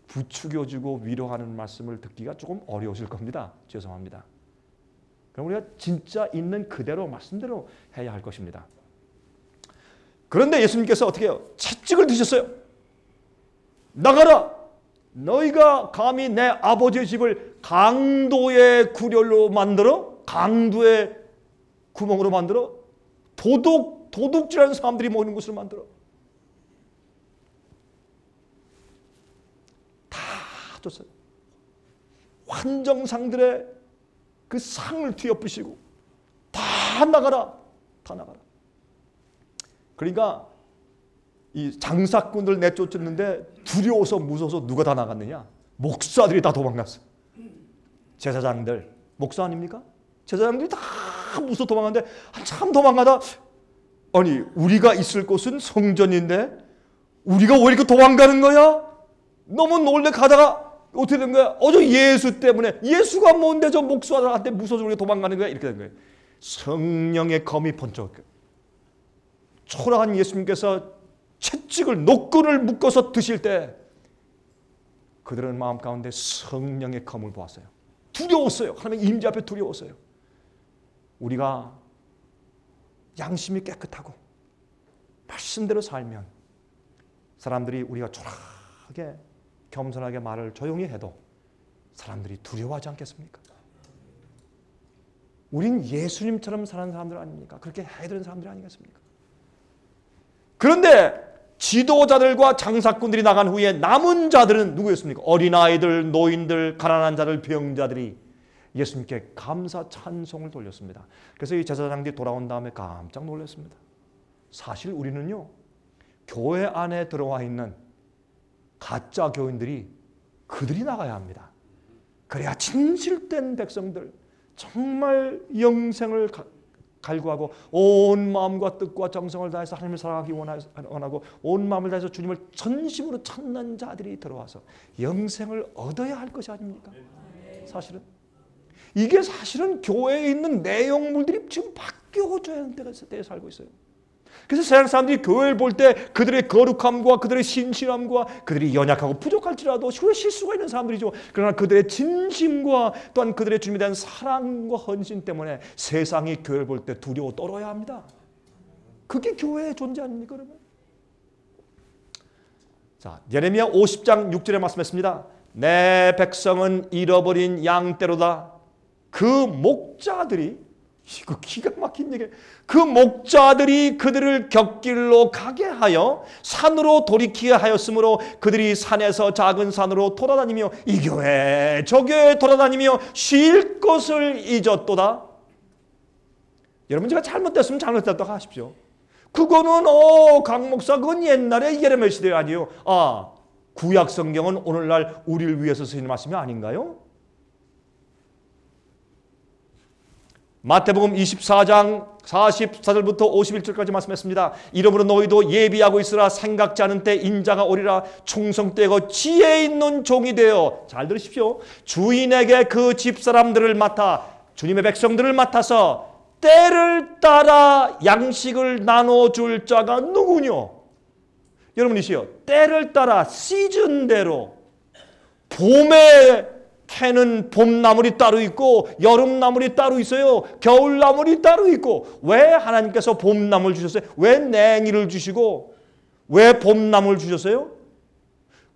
부추겨주고 위로하는 말씀을 듣기가 조금 어려우실 겁니다. 죄송합니다. 그럼 우리가 진짜 있는 그대로 말씀대로 해야 할 것입니다. 그런데 예수님께서 어떻게 해요? 채찍을 드셨어요. 나가라! 너희가 감히 내 아버지의 집을 강도의 구렬로 만들어? 강도의 구멍으로 만들어? 도둑질하는 사람들이 모이는 곳으로 만들어? 다 줬어요. 환정상들의 그 상을 뒤엎으시고 다 나가라. 다 나가라. 그러니까 이 장사꾼들 내쫓았는데 두려워서 무서워서 누가 다 나갔느냐? 목사들이 다 도망갔어요. 제사장들, 목사 아닙니까? 제사장들이 다 무서워 도망갔는데 한참 도망가다, 아니 우리가 있을 곳은 성전인데 우리가 왜 이렇게 도망가는 거야? 너무 놀래 가다가 어떻게 된 거야? 저 예수 때문에, 예수가 뭔데 저 목사들한테 무서워서 우리가 도망가는 거야? 이렇게 된 거예요. 성령의 검이 번쩍. 초라한 예수님께서 채찍을, 노끈을 묶어서 드실 때 그들은 마음 가운데 성령의 검을 보았어요. 두려웠어요. 하나님의 임재 앞에 두려웠어요. 우리가 양심이 깨끗하고 말씀대로 살면 사람들이 우리가 초라하게 겸손하게 말을 조용히 해도 사람들이 두려워하지 않겠습니까? 우린 예수님처럼 사는 사람들 아닙니까? 그렇게 해야 되는 사람들 아니겠습니까? 그런데 지도자들과 장사꾼들이 나간 후에 남은 자들은 누구였습니까? 어린아이들, 노인들, 가난한 자들, 병자들이 예수님께 감사 찬송을 돌렸습니다. 그래서 이 제사장들이 돌아온 다음에 깜짝 놀랐습니다. 사실 우리는요, 교회 안에 들어와 있는 가짜 교인들이 그들이 나가야 합니다. 그래야 진실된 백성들, 정말 영생을 갈구하고 온 마음과 뜻과 정성을 다해서 하나님을 사랑하기 원하고 온 마음을 다해서 주님을 전심으로 찾는 자들이 들어와서 영생을 얻어야 할 것이 아닙니까? 사실은 이게 사실은 교회에 있는 내용물들이 지금 바뀌어줘야 하는 때에 살고 있어요. 그래서 세상 사람들이 교회를 볼 때 그들의 거룩함과 그들의 신실함과 그들이 연약하고 부족할지라도 실수가 있는 사람들이죠. 그러나 그들의 진심과 또한 그들의 주님에 대한 사랑과 헌신 때문에 세상이 교회를 볼 때 두려워 떨어야 합니다. 그게 교회의 존재 아닙니까, 여러분? 자, 예레미야 50장 6절에 말씀했습니다. 내 백성은 잃어버린 양떼로다. 그 목자들이, 이거 기가 막힌 얘기예요. 그 목자들이 그들을 곁길로 가게 하여 산으로 돌이키게 하였으므로 그들이 산에서 작은 산으로 돌아다니며 이 교회 저 교회 돌아다니며 쉴 것을 잊었도다. 여러분, 제가 잘못됐으면 잘못됐다고 하십시오. 그거는 강 목사, 그건 옛날에 예레미야 시대 아니에요. 구약 성경은 오늘날 우리를 위해서 쓰이는 말씀이 아닌가요? 마태복음 24장 44절부터 51절까지 말씀했습니다. 이러므로 너희도 예비하고 있으라. 생각지 않은 때 인자가 오리라. 충성되고 지혜 있는 종이 되어, 잘 들으십시오, 주인에게 그 집사람들을 맡아, 주님의 백성들을 맡아서 때를 따라 양식을 나눠줄 자가 누구뇨? 여러분이시여, 때를 따라 시즌대로, 봄에 캐는 봄나물이 따로 있고 여름나물이 따로 있어요. 겨울나물이 따로 있고. 왜 하나님께서 봄나물 주셨어요? 왜 냉이를 주시고 왜 봄나물 주셨어요?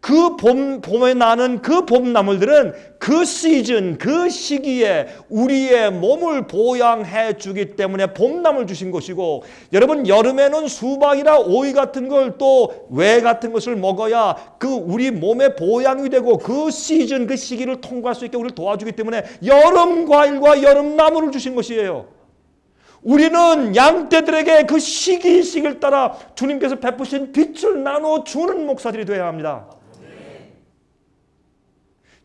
그 봄에 나는 그 봄나물들은 그 시즌, 그 시기에 우리의 몸을 보양해 주기 때문에 봄나물 주신 것이고, 여러분, 여름에는 수박이나 오이 같은 걸 또 왜 같은 것을 먹어야 그 우리 몸에 보양이 되고 그 시즌, 그 시기를 통과할 수 있게 우리를 도와주기 때문에 여름 과일과 여름 나물을 주신 것이에요. 우리는 양떼들에게 그 시기를 따라 주님께서 베푸신 빛을 나눠주는 목사들이 되어야 합니다.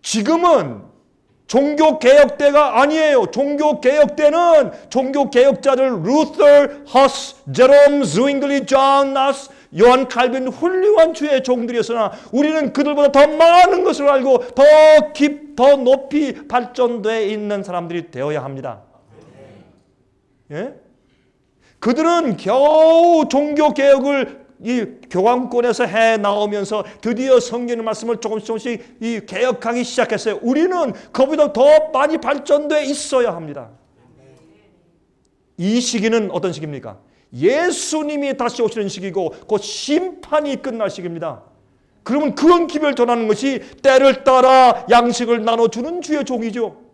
지금은 종교개혁 때가 아니에요. 종교개혁 때는 종교개혁자들 루터, 허스, 제롬, zwingli, 존 나스, 요한 칼빈 훌륭한 주의 종들이었으나 우리는 그들보다 더 많은 것을 알고 더 높이 발전되어 있는 사람들이 되어야 합니다. 예? 그들은 겨우 종교개혁을 이 교황권에서 해 나오면서 드디어 성경의 말씀을 조금씩 이 개혁하기 시작했어요. 우리는 그보다 더 많이 발전돼 있어야 합니다. 이 시기는 어떤 시기입니까? 예수님이 다시 오시는 시기고 곧 심판이 끝날 시기입니다. 그러면 그런 기별 전하는 것이 때를 따라 양식을 나눠주는 주의 종이죠.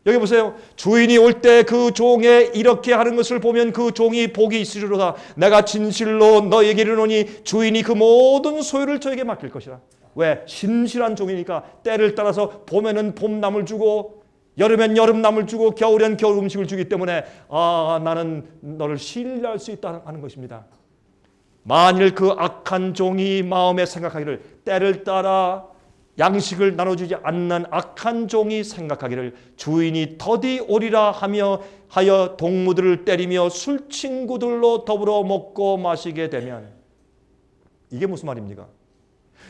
여기 보세요. 주인이 올 때 그 종에 이렇게 하는 것을 보면 그 종이 복이 있으리로다. 내가 진실로 너에게 이르노니 주인이 그 모든 소유를 저에게 맡길 것이라. 왜? 신실한 종이니까. 때를 따라서 봄에는 봄나물 주고 여름엔 여름나물 주고 겨울엔 겨울 음식을 주기 때문에 나는 너를 신뢰할 수 있다 하는 것입니다. 만일 그 악한 종이 마음에 생각하기를, 때를 따라 양식을 나눠주지 않는 악한 종이 생각하기를 주인이 더디 오리라 하여 동무들을 때리며 술 친구들로 더불어 먹고 마시게 되면, 이게 무슨 말입니까?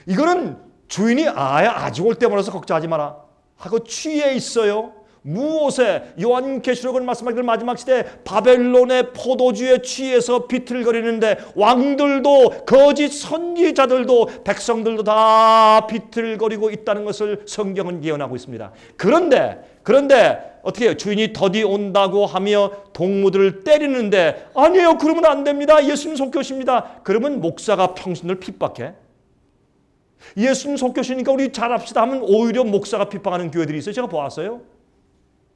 이거는 주인이 아직 올 때 몰라서 걱정하지 마라 하고 취해 있어요. 무엇에? 요한계시록은 말씀하기를 마지막 시대 바벨론의 포도주에 취해서 비틀거리는데 왕들도 거짓 선지자들도 백성들도 다 비틀거리고 있다는 것을 성경은 예언하고 있습니다. 그런데 어떻게 해요? 주인이 더디 온다고 하며 동무들을 때리는데, 아니에요, 그러면 안 됩니다. 예수님 속교십니다. 그러면 목사가 평신을 핍박해? 예수님 속교시니까 우리 잘합시다 하면 오히려 목사가 핍박하는 교회들이 있어요. 제가 보았어요.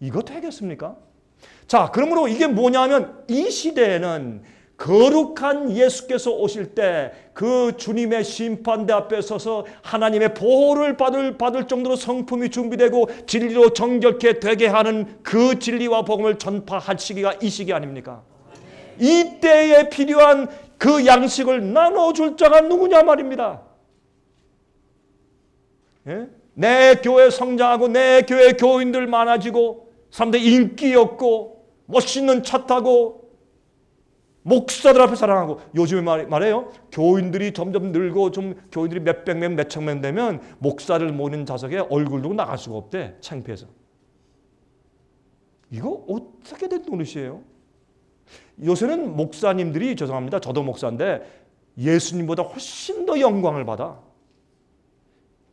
이거 되겠습니까? 자, 그러므로 이게 뭐냐면 이 시대에는 거룩한 예수께서 오실 때 그 주님의 심판대 앞에 서서 하나님의 보호를 받을 정도로 성품이 준비되고 진리로 정결케 되게 하는 그 진리와 복음을 전파할 시기가 이 시기 아닙니까? 이 때에 필요한 그 양식을 나눠줄 자가 누구냐 말입니다. 예? 내 교회 성장하고 내 교회 교인들 많아지고 사람들 인기 없고 멋있는 차 타고 목사들 앞에 사랑하고, 요즘에 말해요. 교인들이 점점 늘고 좀 교인들이 몇백 명, 몇천 명 되면 목사를 모는 좌석에 얼굴 두고 나갈 수가 없대. 창피해서. 이거 어떻게 된 노릇이에요? 요새는 목사님들이, 죄송합니다, 저도 목사인데 예수님보다 훨씬 더 영광을 받아.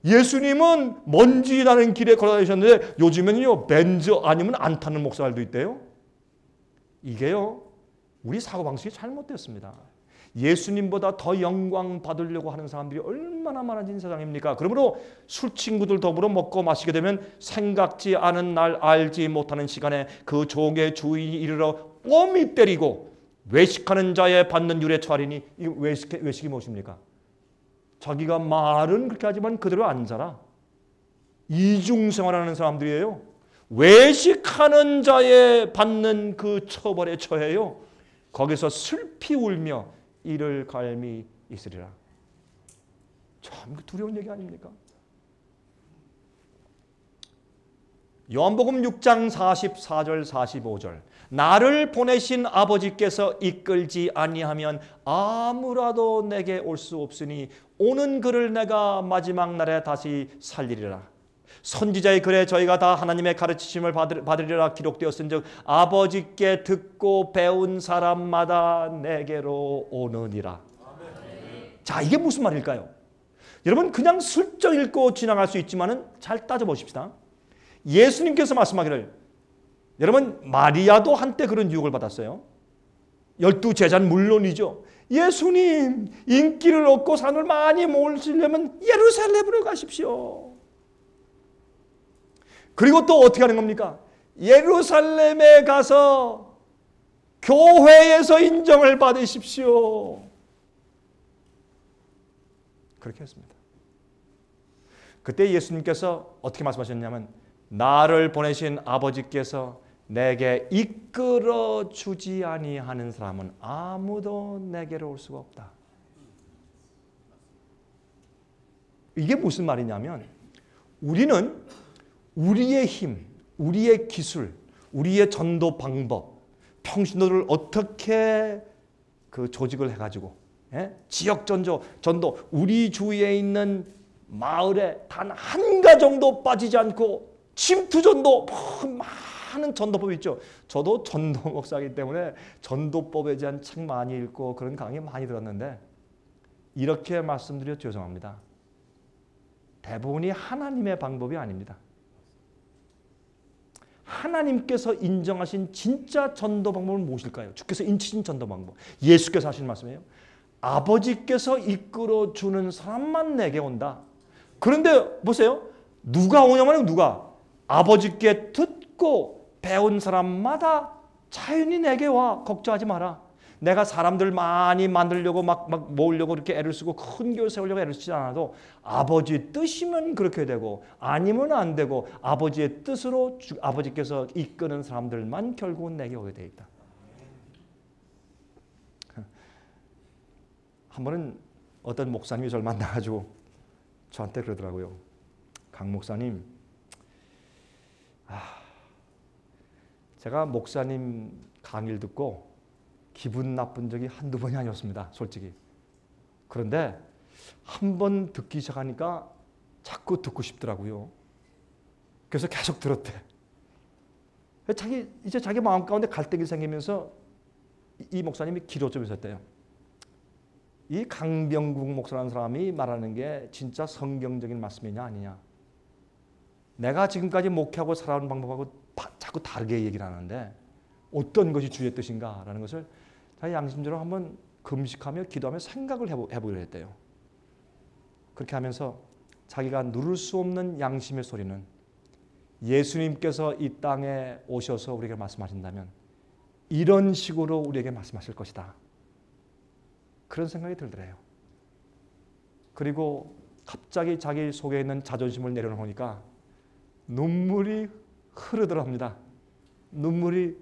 예수님은 먼지 나는 길에 걸어다니셨는데 요즘에는요, 벤츠 아니면 안 타는 목사들도 있대요. 이게요, 우리 사고방식이 잘못됐습니다. 예수님보다 더 영광 받으려고 하는 사람들이 얼마나 많아진 세상입니까? 그러므로 술 친구들 더불어 먹고 마시게 되면 생각지 않은 날, 알지 못하는 시간에 그 종의 주인이 이르러 엄히 때리고 외식하는 자에 받는 유래 처하리니, 이 외식이 무엇입니까? 자기가 말은 그렇게 하지만 그대로 안 살아. 이중생활하는 사람들이에요. 외식하는 자에 받는 그 처벌에 처해요. 거기서 슬피 울며 이를 갈미 있으리라. 참 두려운 얘기 아닙니까? 요한복음 6장 44절 45절 나를 보내신 아버지께서 이끌지 아니하면 아무라도 내게 올 수 없으니 오는 그를 내가 마지막 날에 다시 살리리라. 선지자의 글에 저희가 다 하나님의 가르치심을 받으리라 기록되었은즉 아버지께 듣고 배운 사람마다 내게로 오느니라. 자, 이게 무슨 말일까요? 여러분 그냥 슬쩍 읽고 지나갈 수 있지만은 잘 따져보십시다. 예수님께서 말씀하기를, 여러분 마리아도 한때 그런 유혹을 받았어요. 12 제자는 물론이죠. 예수님, 인기를 얻고 사람을 많이 모으시려면 예루살렘으로 가십시오. 그리고 또 어떻게 하는 겁니까? 예루살렘에 가서 교회에서 인정을 받으십시오. 그렇게 했습니다. 그때 예수님께서 어떻게 말씀하셨냐면 나를 보내신 아버지께서 내게 이끌어 주지 아니하는 사람은 아무도 내게로 올 수가 없다. 이게 무슨 말이냐면 우리는 우리의 힘, 우리의 기술, 우리의 전도 방법, 평신도를 어떻게 그 조직을 해가지고 지역 전도, 우리 주위에 있는 마을에 단 한 가정도 빠지지 않고 침투 전도, 많은 전도법이 있죠. 저도 전도 목사이기 때문에 전도법에 대한 책 많이 읽고 그런 강의 많이 들었는데 이렇게 말씀드려 죄송합니다. 대부분이 하나님의 방법이 아닙니다. 하나님께서 인정하신 진짜 전도 방법은 무엇일까요? 주께서 인치신 전도 방법. 예수께서 하신 말씀이에요. 아버지께서 이끌어 주는 사람만 내게 온다. 그런데 보세요. 누가 오냐면 누가? 아버지께 듣고 배운 사람마다 자연히 내게 와. 걱정하지 마라. 내가 사람들 많이 만들려고 막 모으려고 이렇게 애를 쓰고 큰 교회 세우려고 애를 쓰지 않아도 아버지 뜻이면 그렇게 되고 아니면 안 되고 아버지의 뜻으로 아버지께서 이끄는 사람들만 결국은 내게 오게 돼 있다. 한 번은 어떤 목사님이 저를 만나가지고 저한테 그러더라고요. 강 목사님, 제가 목사님 강의를 듣고 기분 나쁜 적이 한두 번이 아니었습니다. 솔직히. 그런데 한 번 듣기 시작하니까 자꾸 듣고 싶더라고요. 그래서 계속 들었대. 이제 자기 마음 가운데 갈등이 생기면서 이 목사님이 기도 좀 있었대요. 이 강병국 목사라는 사람이 말하는 게 진짜 성경적인 말씀이냐 아니냐. 내가 지금까지 목회하고 살아온 방법하고 자꾸 다르게 얘기를 하는데 어떤 것이 주의 뜻인가 라는 것을 자기 양심대로 한번 금식하며 기도하며 생각을 해보기로 했대요. 그렇게 하면서 자기가 누를 수 없는 양심의 소리는 예수님께서 이 땅에 오셔서 우리에게 말씀하신다면 이런 식으로 우리에게 말씀하실 것이다. 그런 생각이 들더래요. 그리고 갑자기 자기 속에 있는 자존심을 내려놓으니까 눈물이 흐르더랍니다. 눈물이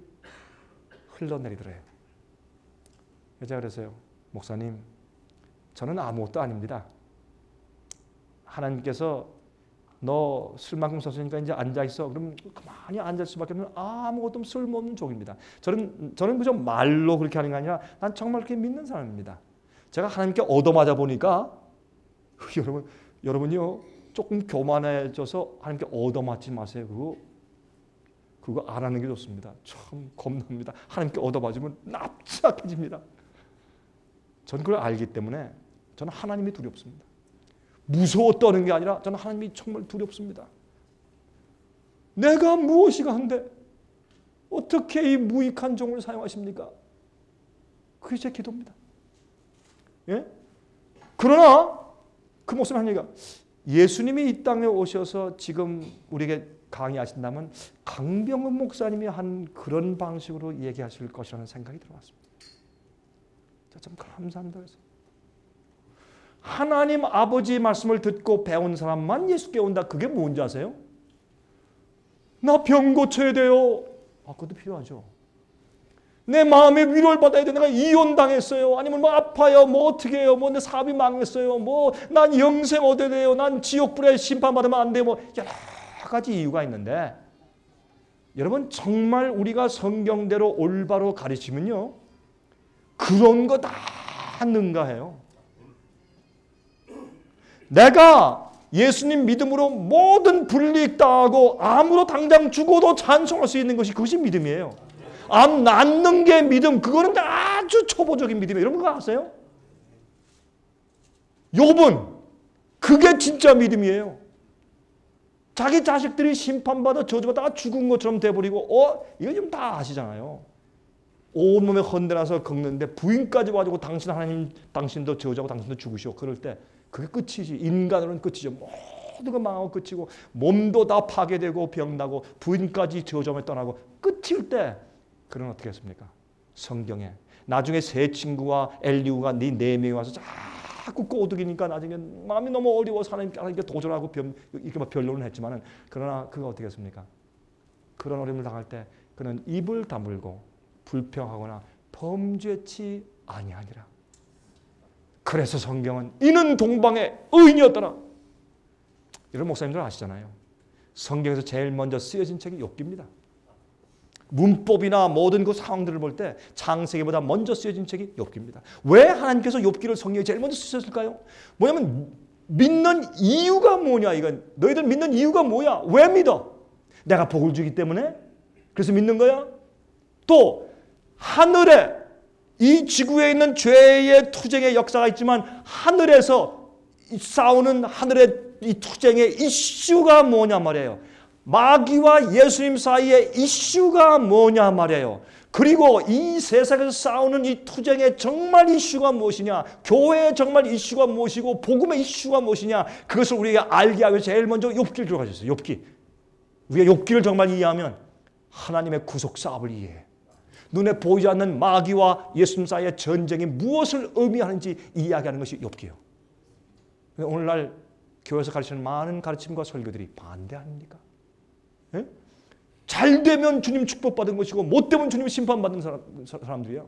흘러내리더래요. 제가 그래서요. 목사님, 저는 아무것도 아닙니다. 하나님께서 너 술만큼 썼으니까 이제 앉아있어. 그럼 가만히 앉을 수밖에 없는 아무것도 쓸모없는 종입니다. 저는 그저 말로 그렇게 하는 게 아니라 난 정말 그렇게 믿는 사람입니다. 제가 하나님께 얻어맞아 보니까 여러분요 조금 교만해져서 하나님께 얻어맞지 마세요. 그거 안 하는 게 좋습니다. 참 겁납니다. 하나님께 얻어맞으면 납작해집니다. 저는 그걸 알기 때문에 저는 하나님이 두렵습니다. 무서워 떠는 게 아니라 저는 하나님이 정말 두렵습니다. 내가 무엇이가 한데 어떻게 이 무익한 종을 사용하십니까? 그게 제 기도입니다. 예? 그러나 그 목사님 한 얘기가 예수님이 이 땅에 오셔서 지금 우리에게 강의하신다면 강병은 목사님이 한 그런 방식으로 얘기하실 것이라는 생각이 들어왔습니다. 참 감사합니다. 그래서 하나님 아버지의 말씀을 듣고 배운 사람만 예수께 온다. 그게 뭔지 아세요? 나 병 고쳐야 돼요. 그것도 필요하죠. 내 마음의 위로를 받아야 돼. 내가 이혼당했어요. 아니면 뭐 아파요. 뭐 어떻게 해요. 뭐 내 사업이 망했어요. 뭐 난 영생 얻어야 돼요. 난 지옥불에 심판받으면 안 돼요. 뭐 여러 가지 이유가 있는데 여러분 정말 우리가 성경대로 올바로 가르치면요, 그런 거 다 능가해요. 내가 예수님 믿음으로 모든 불이익 당하고 암으로 당장 죽어도 찬송할 수 있는 것이 그것이 믿음이에요. 암 낫는 게 믿음, 그거는 아주 초보적인 믿음이에요. 여러분 그거 아세요? 욥은 그게 진짜 믿음이에요. 자기 자식들이 심판받아 저주받다가 죽은 것처럼 돼버리고 이거 좀 다 아시잖아요. 온몸에 헌데나서 긁는데 부인까지 와가지고 당신 하나님, 당신도 저주하고 당신도 죽으시오. 그럴 때 그게 끝이지. 인간으로는 끝이죠. 모두가 망하고 끝이고 몸도 다 파괴되고 병나고 부인까지 저주하며 떠나고 끝일 때 그는 어떻게 했습니까? 성경에 나중에 세 친구와 엘리후가 네 명이 와서 자꾸 꼬드기니까 나중에 마음이 너무 어려워서 하나님께 도전하고 이렇게 막 변론을 했지만은, 그러나 그가 어떻게 했습니까? 그런 어려움을 당할 때 그는 입을 다물고 불평하거나 범죄치 아니하니라. 그래서 성경은 이는 동방의 의인이었더라. 이런 목사님들 아시잖아요. 성경에서 제일 먼저 쓰여진 책이 욥기입니다. 문법이나 모든 그 상황들을 볼 때 창세기보다 먼저 쓰여진 책이 욥기입니다. 왜 하나님께서 욥기를 성경에 제일 먼저 쓰셨을까요? 뭐냐면 믿는 이유가 뭐냐. 이건 너희들 믿는 이유가 뭐야? 왜 믿어? 내가 복을 주기 때문에? 그래서 믿는 거야? 또 하늘에 이 지구에 있는 죄의 투쟁의 역사가 있지만 하늘에서 싸우는 하늘의 이 투쟁의 이슈가 뭐냐 말이에요. 마귀와 예수님 사이의 이슈가 뭐냐 말이에요. 그리고 이 세상에서 싸우는 이 투쟁의 정말 이슈가 무엇이냐, 교회의 정말 이슈가 무엇이고 복음의 이슈가 무엇이냐, 그것을 우리가 알게 하기 위해서 제일 먼저 욥기를 들어가셨어요. 욥기. 우리가 욥기를 정말 이해하면 하나님의 구속 사업을 이해해. 눈에 보이지 않는 마귀와 예수님 사이의 전쟁이 무엇을 의미하는지 이야기하는 것이 욥기예요. 오늘날 교회에서 가르치는 많은 가르침과 설교들이 반대 아닙니까? 예? 잘 되면 주님 축복받은 것이고 못 되면 주님 심판받은 사람들이야.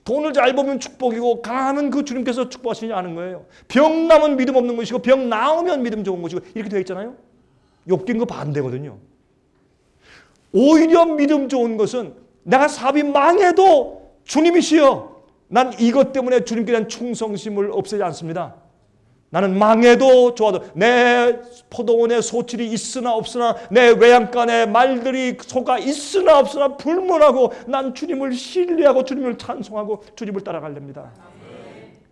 돈을 잘 벌면 축복이고 가난하면 그 주님께서 축복하시지 않은 거예요. 병 나면 믿음 없는 것이고 병 나으면 믿음 좋은 것이고 이렇게 되어 있잖아요. 욥기는 그 반대거든요. 오히려 믿음 좋은 것은 내가 사업이 망해도 주님이시여, 난 이것 때문에 주님께 대한 충성심을 없애지 않습니다. 나는 망해도 좋아도 내 포도원에 소출이 있으나 없으나 내 외양간에 말들이 소가 있으나 없으나 불문하고 난 주님을 신뢰하고 주님을 찬송하고 주님을 따라갈랍니다.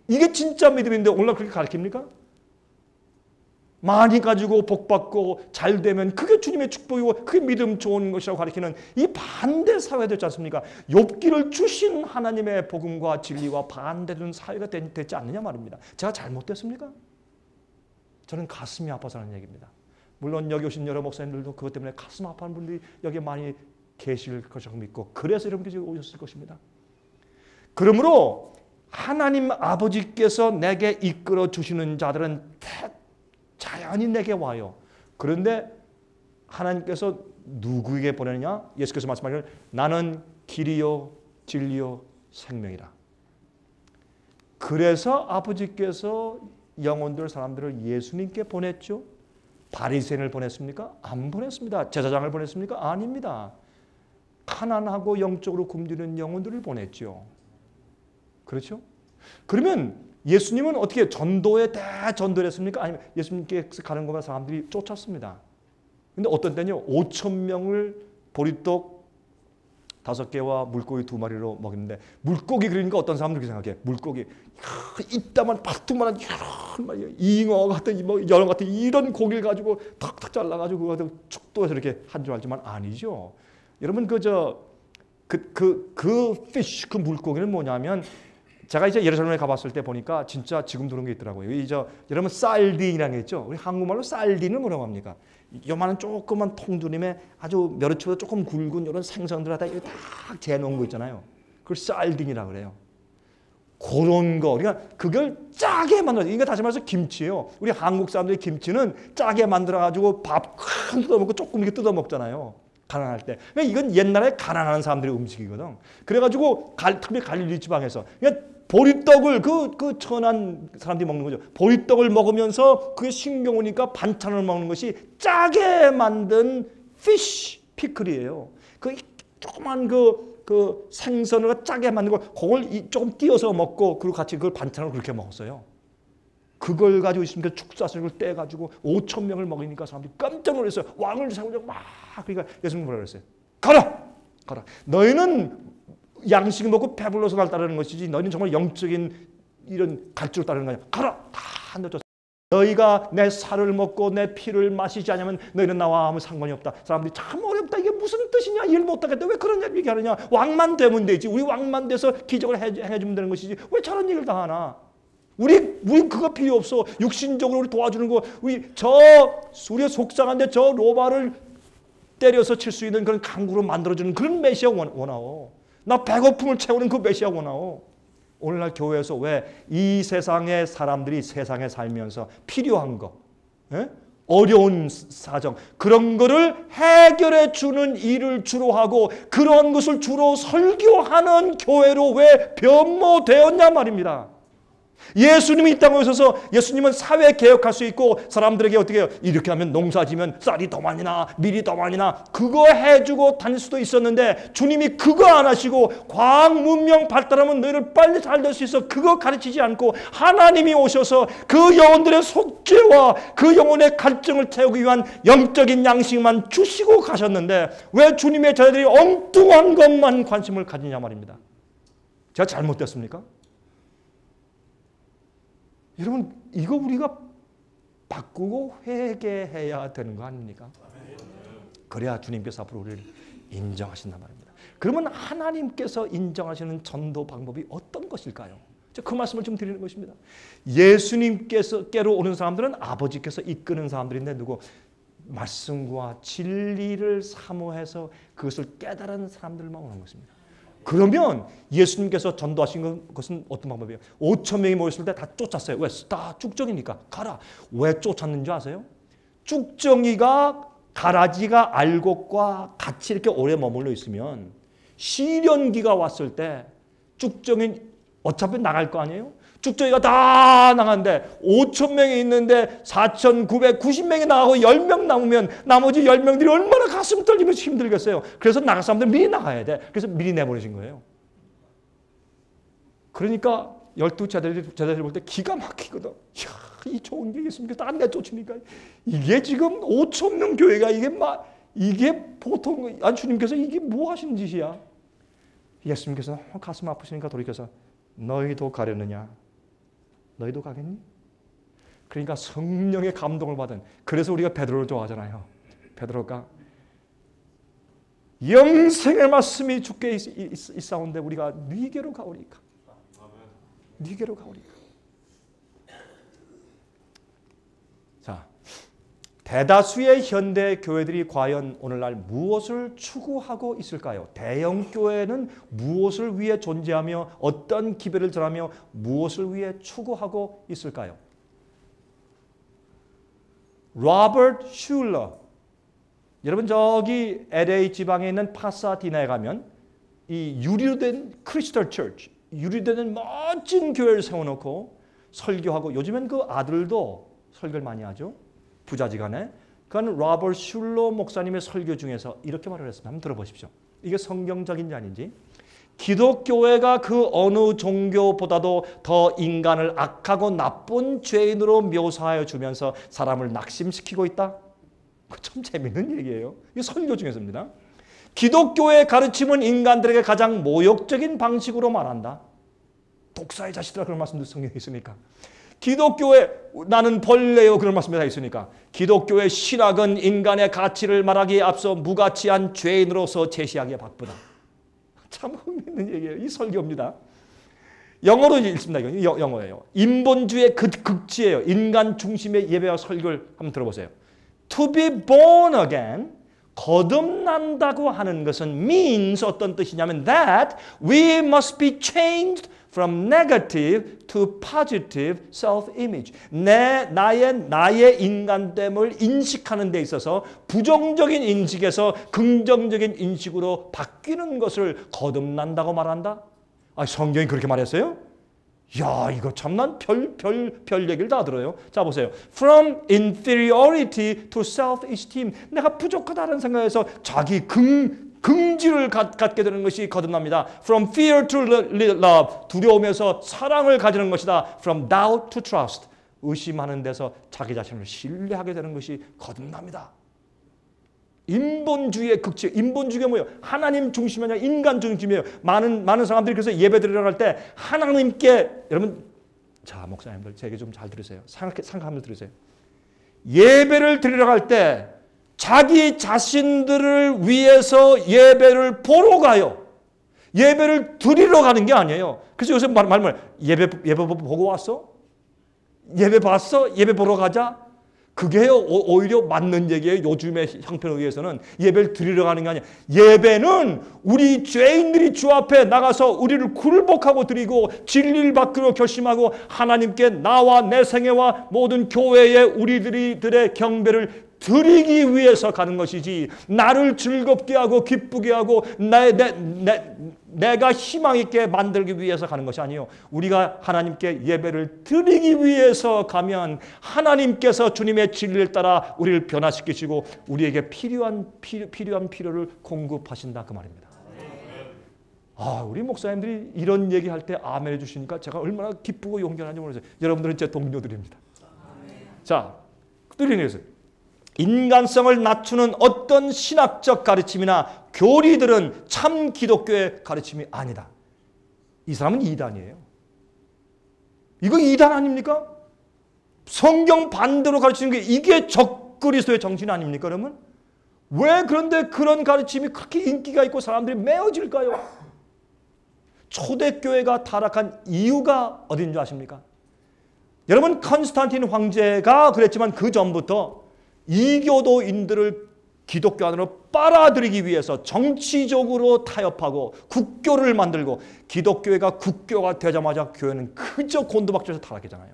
이게 진짜 믿음인데 오늘날 그렇게 가르칩니까? 많이 가지고 복받고 잘 되면 그게 주님의 축복이고 그게 믿음 좋은 것이라고 가르치는 이 반대 사회가 됐지 않습니까? 욥기를 주신 하나님의 복음과 진리와 반대되는 사회가 됐지 않느냐 말입니다. 제가 잘못됐습니까? 저는 가슴이 아파서 하는 얘기입니다. 물론 여기 오신 여러 목사님들도 그것 때문에 가슴 아파하는 분들이 여기 많이 계실 것이라고 믿고 그래서 여러분들이 오셨을 것입니다. 그러므로 하나님 아버지께서 내게 이끌어 주시는 자들은 자연히 내게 와요. 그런데 하나님께서 누구에게 보내느냐? 예수께서 말씀하시길 나는 길이요 진리요 생명이라. 그래서 아버지께서 영혼들 사람들을 예수님께 보냈죠. 바리새인을 보냈습니까? 안 보냈습니다. 제사장을 보냈습니까? 아닙니다. 가난하고 영적으로 굶주리는 영혼들을 보냈죠. 그렇죠? 그러면 예수님은 어떻게 전도에 대전도를 했습니까? 아니면 예수님께 가는 것만 사람들이 쫓았습니다. 근데 어떤 때는요 5,000명을 보리떡 5개와 물고기 2마리로 먹였는데, 물고기 그러니까 어떤 사람들 그렇게 생각해. 물고기 이따만 바투만한 잉어 같은 뭐 연어 같은 이런 고기를 가지고 탁탁 잘라가지고 그거 축도해서 이렇게 한 줄 알지만 아니죠. 여러분 그 fish 그 물고기는 뭐냐면, 제가 이제 예루살렘에 가봤을 때 보니까 진짜 지금 들은 게 있더라고요. 여러분 살딘이라는 게 있죠. 우리 한국말로 살딘을 뭐라고 합니까? 요만한 조그만 통조림에 아주 멸치보다 조금 굵은 이런 생선들 갖다 딱 재놓은 거 있잖아요. 그걸 살딘이라고 그래요. 그런 거, 그러니까 그걸 짜게 만들어. 이게 다시 말해서 김치예요. 우리 한국 사람들이 김치는 짜게 만들어가지고 밥 큰 뜯어먹고 조금 이렇게 뜯어먹잖아요. 가난할 때. 그러니까 이건 옛날에 가난한 사람들의 음식이거든. 그래가지고 특히 갈릴리 지방에서 그러니까 보리떡을 그 천한 사람들이 먹는 거죠. 보리떡을 먹으면서 그게 신경 오니까 반찬을 먹는 것이 짜게 만든 fish, 피클이에요. 그 조그만 그 생선을 짜게 만들고 그걸 조금 띄어서 먹고 그리고 같이 그걸 반찬으로 그렇게 먹었어요. 그걸 가지고 있으니까 축사슬을 떼가지고 5천 명을 먹이니까 사람들이 깜짝 놀랐어요. 왕을 세우려고 막. 그러니까 예수님 뭐라 그랬어요? 가라! 너희는 양식을 먹고 배불러서 날 따르는 것이지 너희는 정말 영적인 이런 갈증을 따르는 거냐. 가라! 다 넣어줬어요. 너희가 내 살을 먹고 내 피를 마시지 않으면 너희는 나와 아무 상관이 없다. 사람들이 참 어렵다. 이게 무슨 뜻이냐. 이해를 못하겠다. 왜 그런 얘기하느냐. 왕만 되면 되지. 우리 왕만 돼서 기적을 행해주면 되는 것이지. 왜 저런 얘기를 다 하나. 우리 그거 필요 없어. 육신적으로 우리 도와주는 거. 우리가 속상한데 저 로마를 때려서 칠 수 있는 그런 강구로 만들어주는 그런 메시아 원하오. 나 배고픔을 채우는 그 메시아 원하오. 오늘날 교회에서 왜 이 세상의 사람들이 세상에 살면서 필요한 거, 어려운 사정, 그런 거를 해결해 주는 일을 주로 하고 그런 것을 주로 설교하는 교회로 왜 변모되었냐 말입니다. 예수님이 이 땅에 오셔서 예수님은 사회 개혁할 수 있고 사람들에게 어떻게 해요? 이렇게 하면 농사 지면 쌀이 더 많이 나, 밀이 더 많이 나 그거 해주고 다닐 수도 있었는데 주님이 그거 안 하시고 과학 문명 발달하면 너희를 빨리 잘 될 수 있어 그거 가르치지 않고 하나님이 오셔서 그 영혼들의 속죄와 그 영혼의 갈증을 채우기 위한 영적인 양식만 주시고 가셨는데 왜 주님의 자녀들이 엉뚱한 것만 관심을 가지냐 말입니다. 제가 잘못됐습니까? 여러분 이거 우리가 바꾸고 회개해야 되는 거 아닙니까? 그래야 주님께서 앞으로 우리를 인정하신단 말입니다. 그러면 하나님께서 인정하시는 전도 방법이 어떤 것일까요? 그 말씀을 좀 드리는 것입니다. 예수님께로 오는 사람들은 아버지께서 이끄는 사람들인데 누구? 말씀과 진리를 사모해서 그것을 깨달은 사람들만 오는 것입니다. 그러면 예수님께서 전도하신 것은 어떤 방법이에요? 5천 명이 모였을 때 다 쫓았어요. 왜? 다 쭉정이니까. 가라. 왜 쫓았는지 아세요? 쭉정이가 가라지가 알곡과 같이 이렇게 오래 머물러 있으면 시련기가 왔을 때 쭉정이 어차피 나갈 거 아니에요? 쭉정이가 다 나갔는데 5천 명이 있는데 4,990명이 나가고 10명 남으면 나머지 10명들이 얼마나 가슴 떨리면서 힘들겠어요. 그래서 나갈 사람들 미리 나가야 돼. 그래서 미리 내보내신 거예요. 그러니까 12제자들이 볼 때 기가 막히거든. 이야, 이 좋은 게 예수님께서 안 내쫓으니까 이게 지금 5천 명 교회가 이게 보통 주님께서 이게 뭐 하시는 짓이야? 예수님께서 가슴 아프시니까 돌이켜서 너희도 가려느냐? 너희도 가겠니? 그러니까 성령의 감동을 받은 그래서 우리가 베드로를 좋아하잖아요. 베드로가 영생의 말씀이 주께 있사온데 우리가 네게로 가오리까? 네게로 가오리까? 자, 대다수의 현대 교회들이 과연 오늘날 무엇을 추구하고 있을까요? 대형 교회는 무엇을 위해 존재하며 어떤 기별을 전하며 무엇을 위해 추구하고 있을까요? 로버트 슐러, 여러분 저기 LA 지방에 있는 파사디나에 가면 이 유리로 된 크리스탈 처치, 유리로 된 멋진 교회를 세워놓고 설교하고 요즘엔 그 아들도 설교를 많이 하죠. 부자지간에. 그건 로버트 슐러 목사님의 설교 중에서 이렇게 말을 했습니다. 한번 들어보십시오. 이게 성경적인지 아닌지. 기독교회가 그 어느 종교보다도 더 인간을 악하고 나쁜 죄인으로 묘사하여 주면서 사람을 낙심시키고 있다. 참 재밌는 얘기예요. 이게 설교 중에서입니다. 기독교의 가르침은 인간들에게 가장 모욕적인 방식으로 말한다. 독사의 자식들아 그런 말씀도 성경에 있으니까. 기독교의 나는 벌레요 그런 말씀이 다 있으니까. 기독교의 신학은 인간의 가치를 말하기에 앞서 무가치한 죄인으로서 제시하기에 바쁘다. 참 흥미있는 얘기예요. 이 설교입니다. 영어로 읽습니다. 이거 영어예요. 인본주의의 극치예요. 인간 중심의 예배와 설교를 한번 들어보세요. To be born again, 거듭난다고 하는 것은 means 어떤 뜻이냐면 that we must be changed from negative to positive self-image. 나의 인간됨을 인식하는 데 있어서 부정적인 인식에서 긍정적인 인식으로 바뀌는 것을 거듭난다고 말한다. 성경이 그렇게 말했어요? 야, 이거 참난 별 얘기를 다 들어요. 자, 보세요. From inferiority to self-esteem. 내가 부족하다는 생각에서 자기 긍지를 갖게 되는 것이 거듭납니다. From fear to love. 두려움에서 사랑을 가지는 것이다. From doubt to trust. 의심하는 데서 자기 자신을 신뢰하게 되는 것이 거듭납니다. 인본주의의 극치. 인본주의가 뭐예요? 하나님 중심이 아니라 인간 중심이에요. 많은 사람들이 그래서 예배 드리러 갈 때 하나님께, 여러분, 자, 목사님들 제 얘기 좀 잘 들으세요. 생각하면서 들으세요. 예배를 드리러 갈 때 자기 자신들을 위해서 예배를 보러 가요. 예배를 드리러 가는 게 아니에요. 그래서 요새 말을 예배 보고 왔어? 예배 봤어? 예배 보러 가자? 그게 오히려 맞는 얘기예요. 요즘의 형편에 의해서는 예배를 드리러 가는 게 아니야. 예배는 우리 죄인들이 주 앞에 나가서 우리를 굴복하고 드리고 진리를 받기로 결심하고 하나님께 나와 내 생애와 모든 교회의 우리들의 경배를 드리기 위해서 가는 것이지, 나를 즐겁게 하고 기쁘게 하고 내가 희망 있게 만들기 위해서 가는 것이 아니에요. 우리가 하나님께 예배를 드리기 위해서 가면 하나님께서 주님의 진리를 따라 우리를 변화시키시고 우리에게 필요한 필요를 공급하신다, 그 말입니다. 우리 목사님들이 이런 얘기할 때 아멘 해주시니까 제가 얼마나 기쁘고 용기하는지 모르겠어요. 여러분들은 제 동료들입니다. 자, 드리는 인간성을 낮추는 어떤 신학적 가르침이나 교리들은 참 기독교의 가르침이 아니다. 이 사람은 이단이에요. 이거 이단 아닙니까? 성경 반대로 가르치는 게 이게 적그리스도의 정신 아닙니까, 여러분? 왜 그런데 그런 가르침이 그렇게 인기가 있고 사람들이 메어질까요? 초대교회가 타락한 이유가 어딘 줄 아십니까? 여러분, 컨스탄틴 황제가 그랬지만 그 전부터 이교도인들을 기독교 안으로 빨아들이기 위해서 정치적으로 타협하고 국교를 만들고, 기독교회가 국교가 되자마자 교회는 그저 곤두박질해서 타락했잖아요.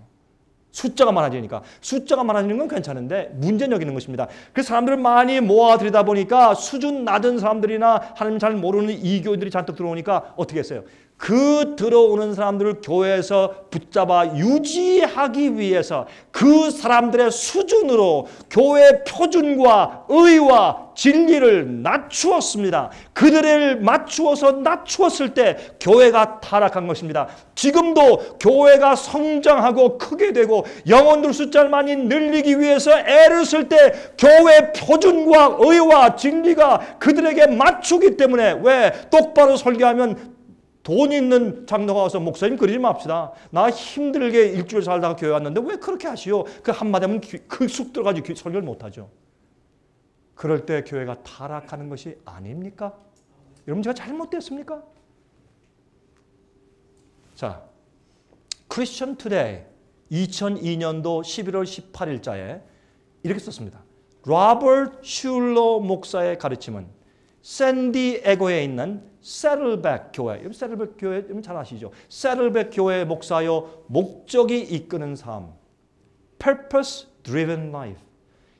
숫자가 많아지니까. 숫자가 많아지는 건 괜찮은데 문제는 여기 있는 것입니다. 그래서 사람들을 많이 모아들이다 보니까 수준 낮은 사람들이나 하나님 잘 모르는 이교인들이 잔뜩 들어오니까 어떻게 했어요? 그 들어오는 사람들을 교회에서 붙잡아 유지하기 위해서 그 사람들의 수준으로 교회 표준과 의와 진리를 낮추었습니다. 그들을 맞추어서 낮추었을 때 교회가 타락한 것입니다. 지금도 교회가 성장하고 크게 되고 영혼들 숫자를 많이 늘리기 위해서 애를 쓸 때 교회 표준과 의와 진리가 그들에게 맞추기 때문에, 왜? 똑바로 설교하면 돈 있는 장로가 와서 목사님 그러지 맙시다. 나 힘들게 일주일 살다가 교회 왔는데 왜 그렇게 하시오? 그 한마디 하면 쑥 들어가지고 설교를 못하죠. 그럴 때 교회가 타락하는 것이 아닙니까? 여러분, 제가 잘못됐습니까? 자, 크리스천 투데이 2002년도 11월 18일자에 이렇게 썼습니다. 로버트 슐러 목사의 가르침은 샌디에고에 있는 세틀백 교회, 세틀백 교회 여러분 잘 아시죠? 세틀백 교회 목사여 목적이 이끄는 삶, Purpose Driven Life.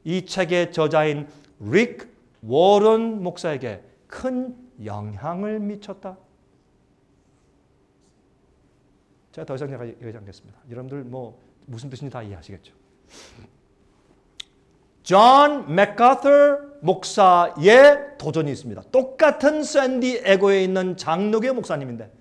이 책의 저자인 릭 워런 목사에게 큰 영향을 미쳤다. 제가 더 이상 얘기하지 않겠습니다. 여러분들 무슨 뜻인지 다 이해하시겠죠? 존 맥카터 목사의 도전이 있습니다. 똑같은 샌디에고에 있는 장로교 목사님인데,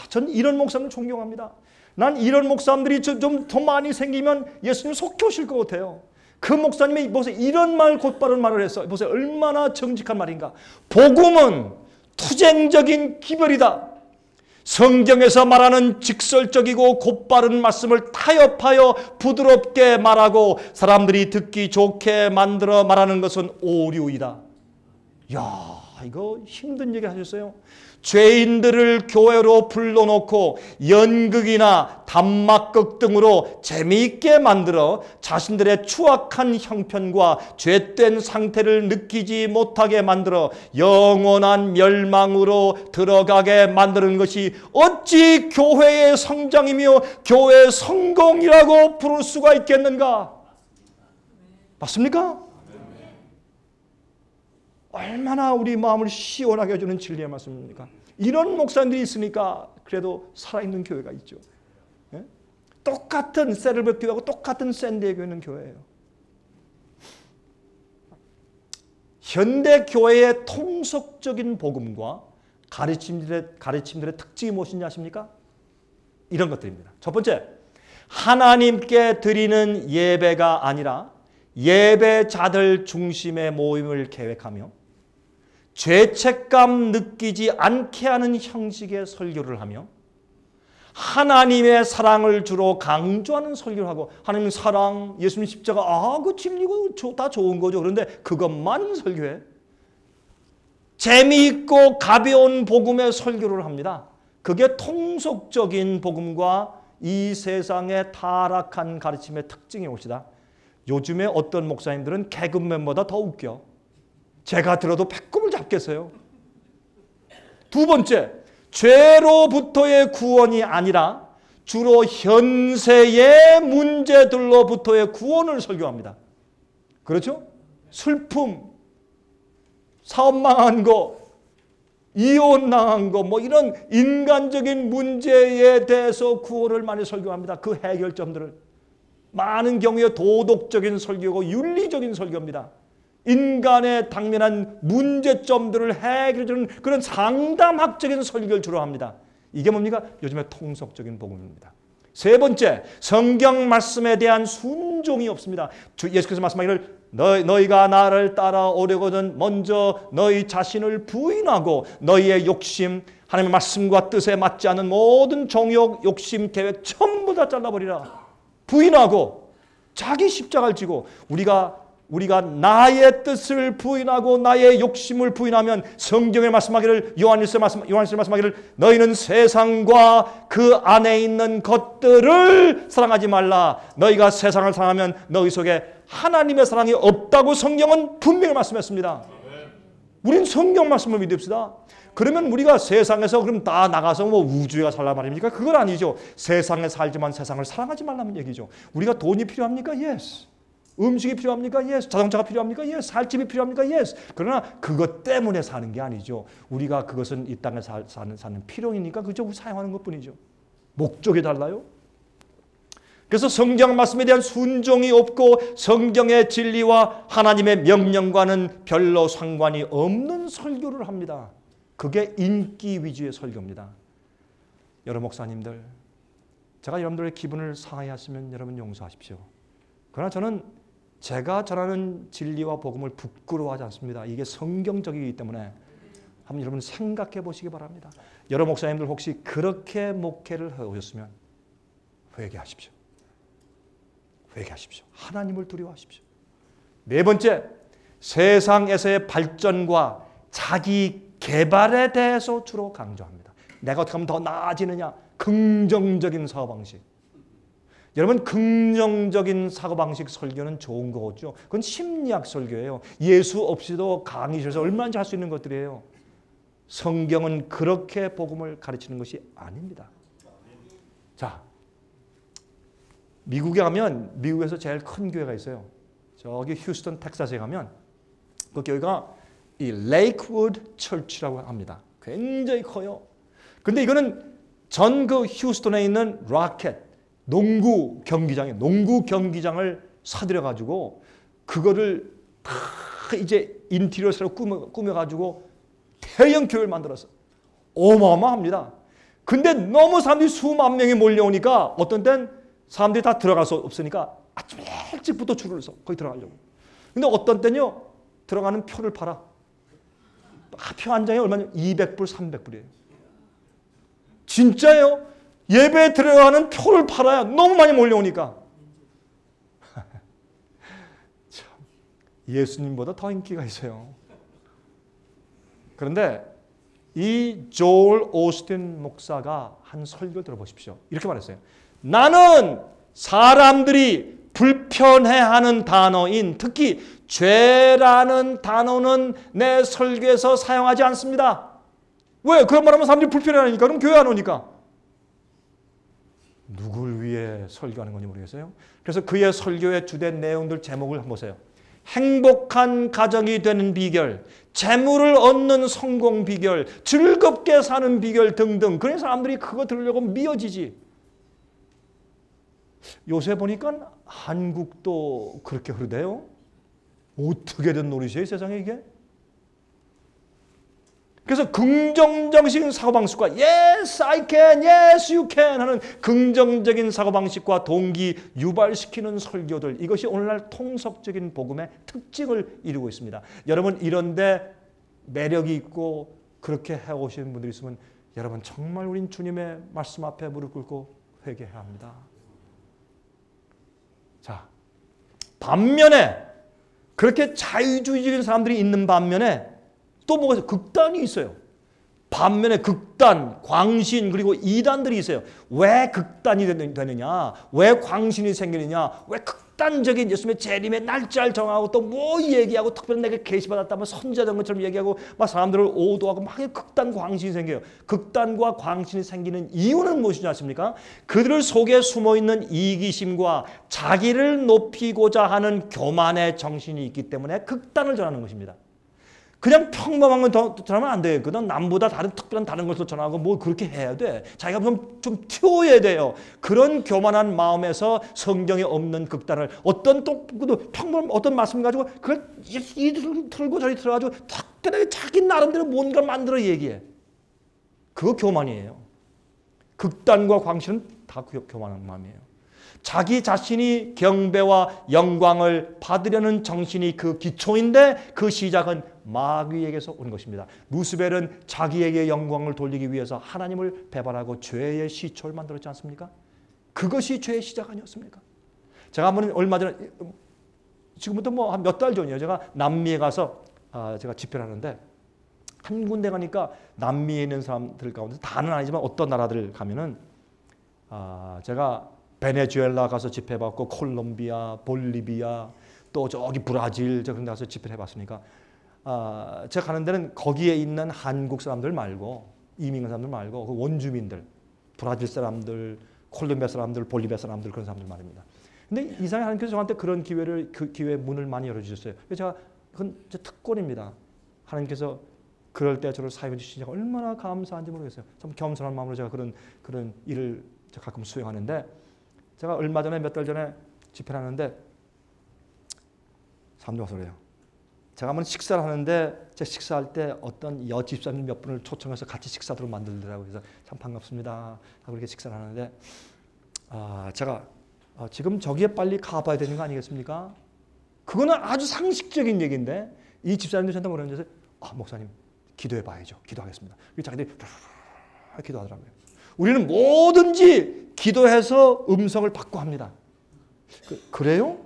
전 이런 목사님 존경합니다. 난 이런 목사님들이 좀 더 많이 생기면 예수님 속혀오실 것 같아요. 그 목사님이 보세요, 이런 곧바른 말을 했어. 보세요, 얼마나 정직한 말인가. 복음은 투쟁적인 기별이다. 성경에서 말하는 직설적이고 곧바른 말씀을 타협하여 부드럽게 말하고 사람들이 듣기 좋게 만들어 말하는 것은 오류이다. 이야, 이거 힘든 얘기 하셨어요. 죄인들을 교회로 불러놓고 연극이나 단막극 등으로 재미있게 만들어 자신들의 추악한 형편과 죄된 상태를 느끼지 못하게 만들어 영원한 멸망으로 들어가게 만드는 것이 어찌 교회의 성장이며 교회의 성공이라고 부를 수가 있겠는가? 맞습니까? 얼마나 우리 마음을 시원하게 해주는 진리의 말씀입니까? 이런 목사님들이 있으니까 그래도 살아있는 교회가 있죠. 똑같은 세르베 교회하고 똑같은 샌디에고에 있는 교회예요. 현대 교회의 통속적인 복음과 가르침들의 특징이 무엇인지 아십니까? 이런 것들입니다. 첫 번째, 하나님께 드리는 예배가 아니라 예배자들 중심의 모임을 계획하며 죄책감 느끼지 않게 하는 형식의 설교를 하며 하나님의 사랑을 주로 강조하는 설교를 하고, 하나님 사랑, 예수님 십자가, 그 진리고 다 좋은 거죠. 그런데 그것만 설교해. 재미있고 가벼운 복음의 설교를 합니다. 그게 통속적인 복음과 이 세상의 타락한 가르침의 특징이 옵시다. 요즘에 어떤 목사님들은 개그맨보다 더 웃겨. 제가 들어도 배꼽을 잡겠어요. 두 번째, 죄로부터의 구원이 아니라 주로 현세의 문제들로부터의 구원을 설교합니다. 그렇죠? 슬픔, 사업 망한 거, 이혼 당한 거, 이런 인간적인 문제에 대해서 구원을 많이 설교합니다. 그 해결점들을. 많은 경우에 도덕적인 설교고 윤리적인 설교입니다. 인간의 당면한 문제점들을 해결해주는 그런 상담학적인 설교를 주로 합니다. 이게 뭡니까? 요즘의 통속적인 복음입니다. 세 번째, 성경 말씀에 대한 순종이 없습니다. 예수께서 말씀하기를 너희가 나를 따라오려거든 먼저 너희 자신을 부인하고 너희의 욕심, 하나님의 말씀과 뜻에 맞지 않는 모든 정욕, 욕심, 계획 전부 다 잘라버리라. 부인하고 자기 십자가를 지고 우리가 나의 뜻을 부인하고 나의 욕심을 부인하면 성경에 말씀하기를 요한일서 말씀하기를 너희는 세상과 그 안에 있는 것들을 사랑하지 말라. 너희가 세상을 사랑하면 너희 속에 하나님의 사랑이 없다고 성경은 분명히 말씀했습니다. 우린 성경 말씀을 믿읍시다. 그러면 우리가 세상에서 그럼 다 나가서 우주에 가 살란 말입니까? 그건 아니죠. 세상에 살지만 세상을 사랑하지 말라는 얘기죠. 우리가 돈이 필요합니까? Yes. 음식이 필요합니까? Yes. 자동차가 필요합니까? Yes. 살 집이 필요합니까? Yes. 그러나 그것 때문에 사는 게 아니죠. 우리가 그것은 이 땅에 사는 필요이니까 그저 사용하는 것뿐이죠. 목적이 달라요. 그래서 성경 말씀에 대한 순종이 없고 성경의 진리와 하나님의 명령과는 별로 상관이 없는 설교를 합니다. 그게 인기 위주의 설교입니다. 여러분 목사님들, 제가 여러분들의 기분을 상하게 하시면 여러분 용서하십시오. 그러나 저는 제가 전하는 진리와 복음을 부끄러워하지 않습니다. 이게 성경적이기 때문에 한번 여러분 생각해 보시기 바랍니다. 여러분 목사님들 혹시 그렇게 목회를 해오셨으면 회개하십시오. 회개하십시오. 하나님을 두려워하십시오. 네 번째, 세상에서의 발전과 자기 개발에 대해서 주로 강조합니다. 내가 어떻게 하면 더 나아지느냐. 긍정적인 사고방식. 여러분 긍정적인 사고방식 설교는 좋은 거죠. 그건 심리학 설교예요. 예수 없이도 강의실에서 얼마든지 할 수 있는 것들이에요. 성경은 그렇게 복음을 가르치는 것이 아닙니다. 자, 미국에 가면 미국에서 제일 큰 교회가 있어요. 저기 휴스턴 텍사스에 가면 그 교회가 이 레이크우드 처치라고 합니다. 굉장히 커요. 근데 이거는 전 그 휴스턴에 있는 로켓 농구 경기장을 사들여 가지고 그거를 다 이제 인테리어 새로 꾸며 가지고 대형 교회를 만들었어. 어마어마합니다. 근데 너무 사람들이 수만 명이 몰려오니까 어떤 땐 사람들이 다 들어갈 수 없으니까 아침 일찍부터 줄을 서 거기 들어가려고. 근데 어떤 때는요 들어가는 표를 팔아. 표 한 장에 얼마냐? 200불, 300불이에요. 진짜예요. 예배에 들어가는 표를 팔아야 너무 많이 몰려오니까. 참, 예수님보다 더 인기가 있어요. 그런데 이 조엘 오스틴 목사가 한 설교 들어보십시오. 이렇게 말했어요. 나는 사람들이 불편해하는 단어인 특히 죄라는 단어는 내 설교에서 사용하지 않습니다. 왜? 그런 말하면 사람들이 불편해하니까. 그럼 교회 안 오니까. 누굴 위해 설교하는 건지 모르겠어요. 그래서 그의 설교의 주된 내용들 제목을 한번 보세요. 행복한 가정이 되는 비결, 재물을 얻는 성공 비결, 즐겁게 사는 비결 등등. 그래서 사람들이 그거 들으려고 미어지지. 요새 보니까 한국도 그렇게 흐르대요. 어떻게 된 노릇이에요, 세상에 이게? 그래서 긍정적인 사고방식과 Yes, I can, Yes, you can 하는 긍정적인 사고방식과 동기 유발시키는 설교들, 이것이 오늘날 통속적인 복음의 특징을 이루고 있습니다. 여러분 이런데 매력이 있고 그렇게 해오신 분들이 있으면 여러분 정말 우린 주님의 말씀 앞에 무릎 꿇고 회개해야 합니다. 자, 반면에 그렇게 자유주의적인 사람들이 있는 반면에 또 뭐가 있어요? 극단이 있어요. 반면에 극단, 광신 그리고 이단들이 있어요. 왜 극단이 되느냐? 왜 광신이 생기느냐? 왜 극단적인 예수님의 재림의 날짜를 정하고 또 뭐 얘기하고 특별히 내가 계시받았다면 선지자된 것처럼 얘기하고 막 사람들을 오도하고 막 극단 광신이 생겨요. 극단과 광신이 생기는 이유는 무엇이지 않습니까? 그들 속에 숨어있는 이기심과 자기를 높이고자 하는 교만의 정신이 있기 때문에 극단을 전하는 것입니다. 그냥 평범한 건 전하면 안 되거든. 남보다 특별한 다른 것을 전하고 뭐 그렇게 해야 돼. 자기가 좀 튀어야 돼요. 그런 교만한 마음에서 성경에 없는 극단을 어떤 말씀 가지고 그걸 틀고 저리 틀어가지고 특별하게 자기 나름대로 뭔가 만들어 얘기해. 그거 교만이에요. 극단과 광신은 다 교만한 마음이에요. 자기 자신이 경배와 영광을 받으려는 정신이 그 기초인데 그 시작은 마귀에게서 온 것입니다. 루스벨은 자기에게 영광을 돌리기 위해서 하나님을 배반하고 죄의 시초를 만들었지 않습니까? 그것이 죄의 시작 아니었습니까? 제가 한번 얼마 전에 지금부터 뭐 한 몇 달 전이에요. 제가 남미에 가서 제가 집회를 하는데 한 군데 가니까 남미에 있는 사람들 가운데 다는 아니지만 어떤 나라들 가면은 제가 베네수엘라 가서 집회해봤고 콜롬비아, 볼리비아 또 저기 브라질 그런 데 가서 집회를 해봤으니까 제가 가는 데는 거기에 있는 한국 사람들 말고 이민 사람들 말고 그 원주민들 브라질 사람들, 콜롬비아 사람들, 볼리비아 사람들 그런 사람들 말입니다. 근데 이상하게 하나님께서 저한테 그런 그 기회의 문을 많이 열어주셨어요. 그래서 제가 그건 제 특권입니다. 하나님께서 그럴 때 저를 사용해 주시니 제가 얼마나 감사한지 모르겠어요. 참 겸손한 마음으로 제가 그런 일을 제가 가끔 수행하는데 제가 얼마 전에 몇 달 전에 집회를 하는데 사람들이 와서 그래요. 제가 한번 식사를 하는데 제 식사할 때 어떤 여집사님 몇 분을 초청해서 같이 식사로 만들더라고요. 그래서 참 반갑습니다 하고 이렇게 식사를 하는데 제가 지금 저기에 빨리 가봐야 되는 거 아니겠습니까? 그거는 아주 상식적인 얘기인데 이 집사님도 저한테 뭐라는 줄 아세요? 목사님 기도해 봐야죠. 기도하겠습니다. 자기들이 기도하더라고요. 우리는 뭐든지 기도해서 음성을 받고 합니다. 그래요?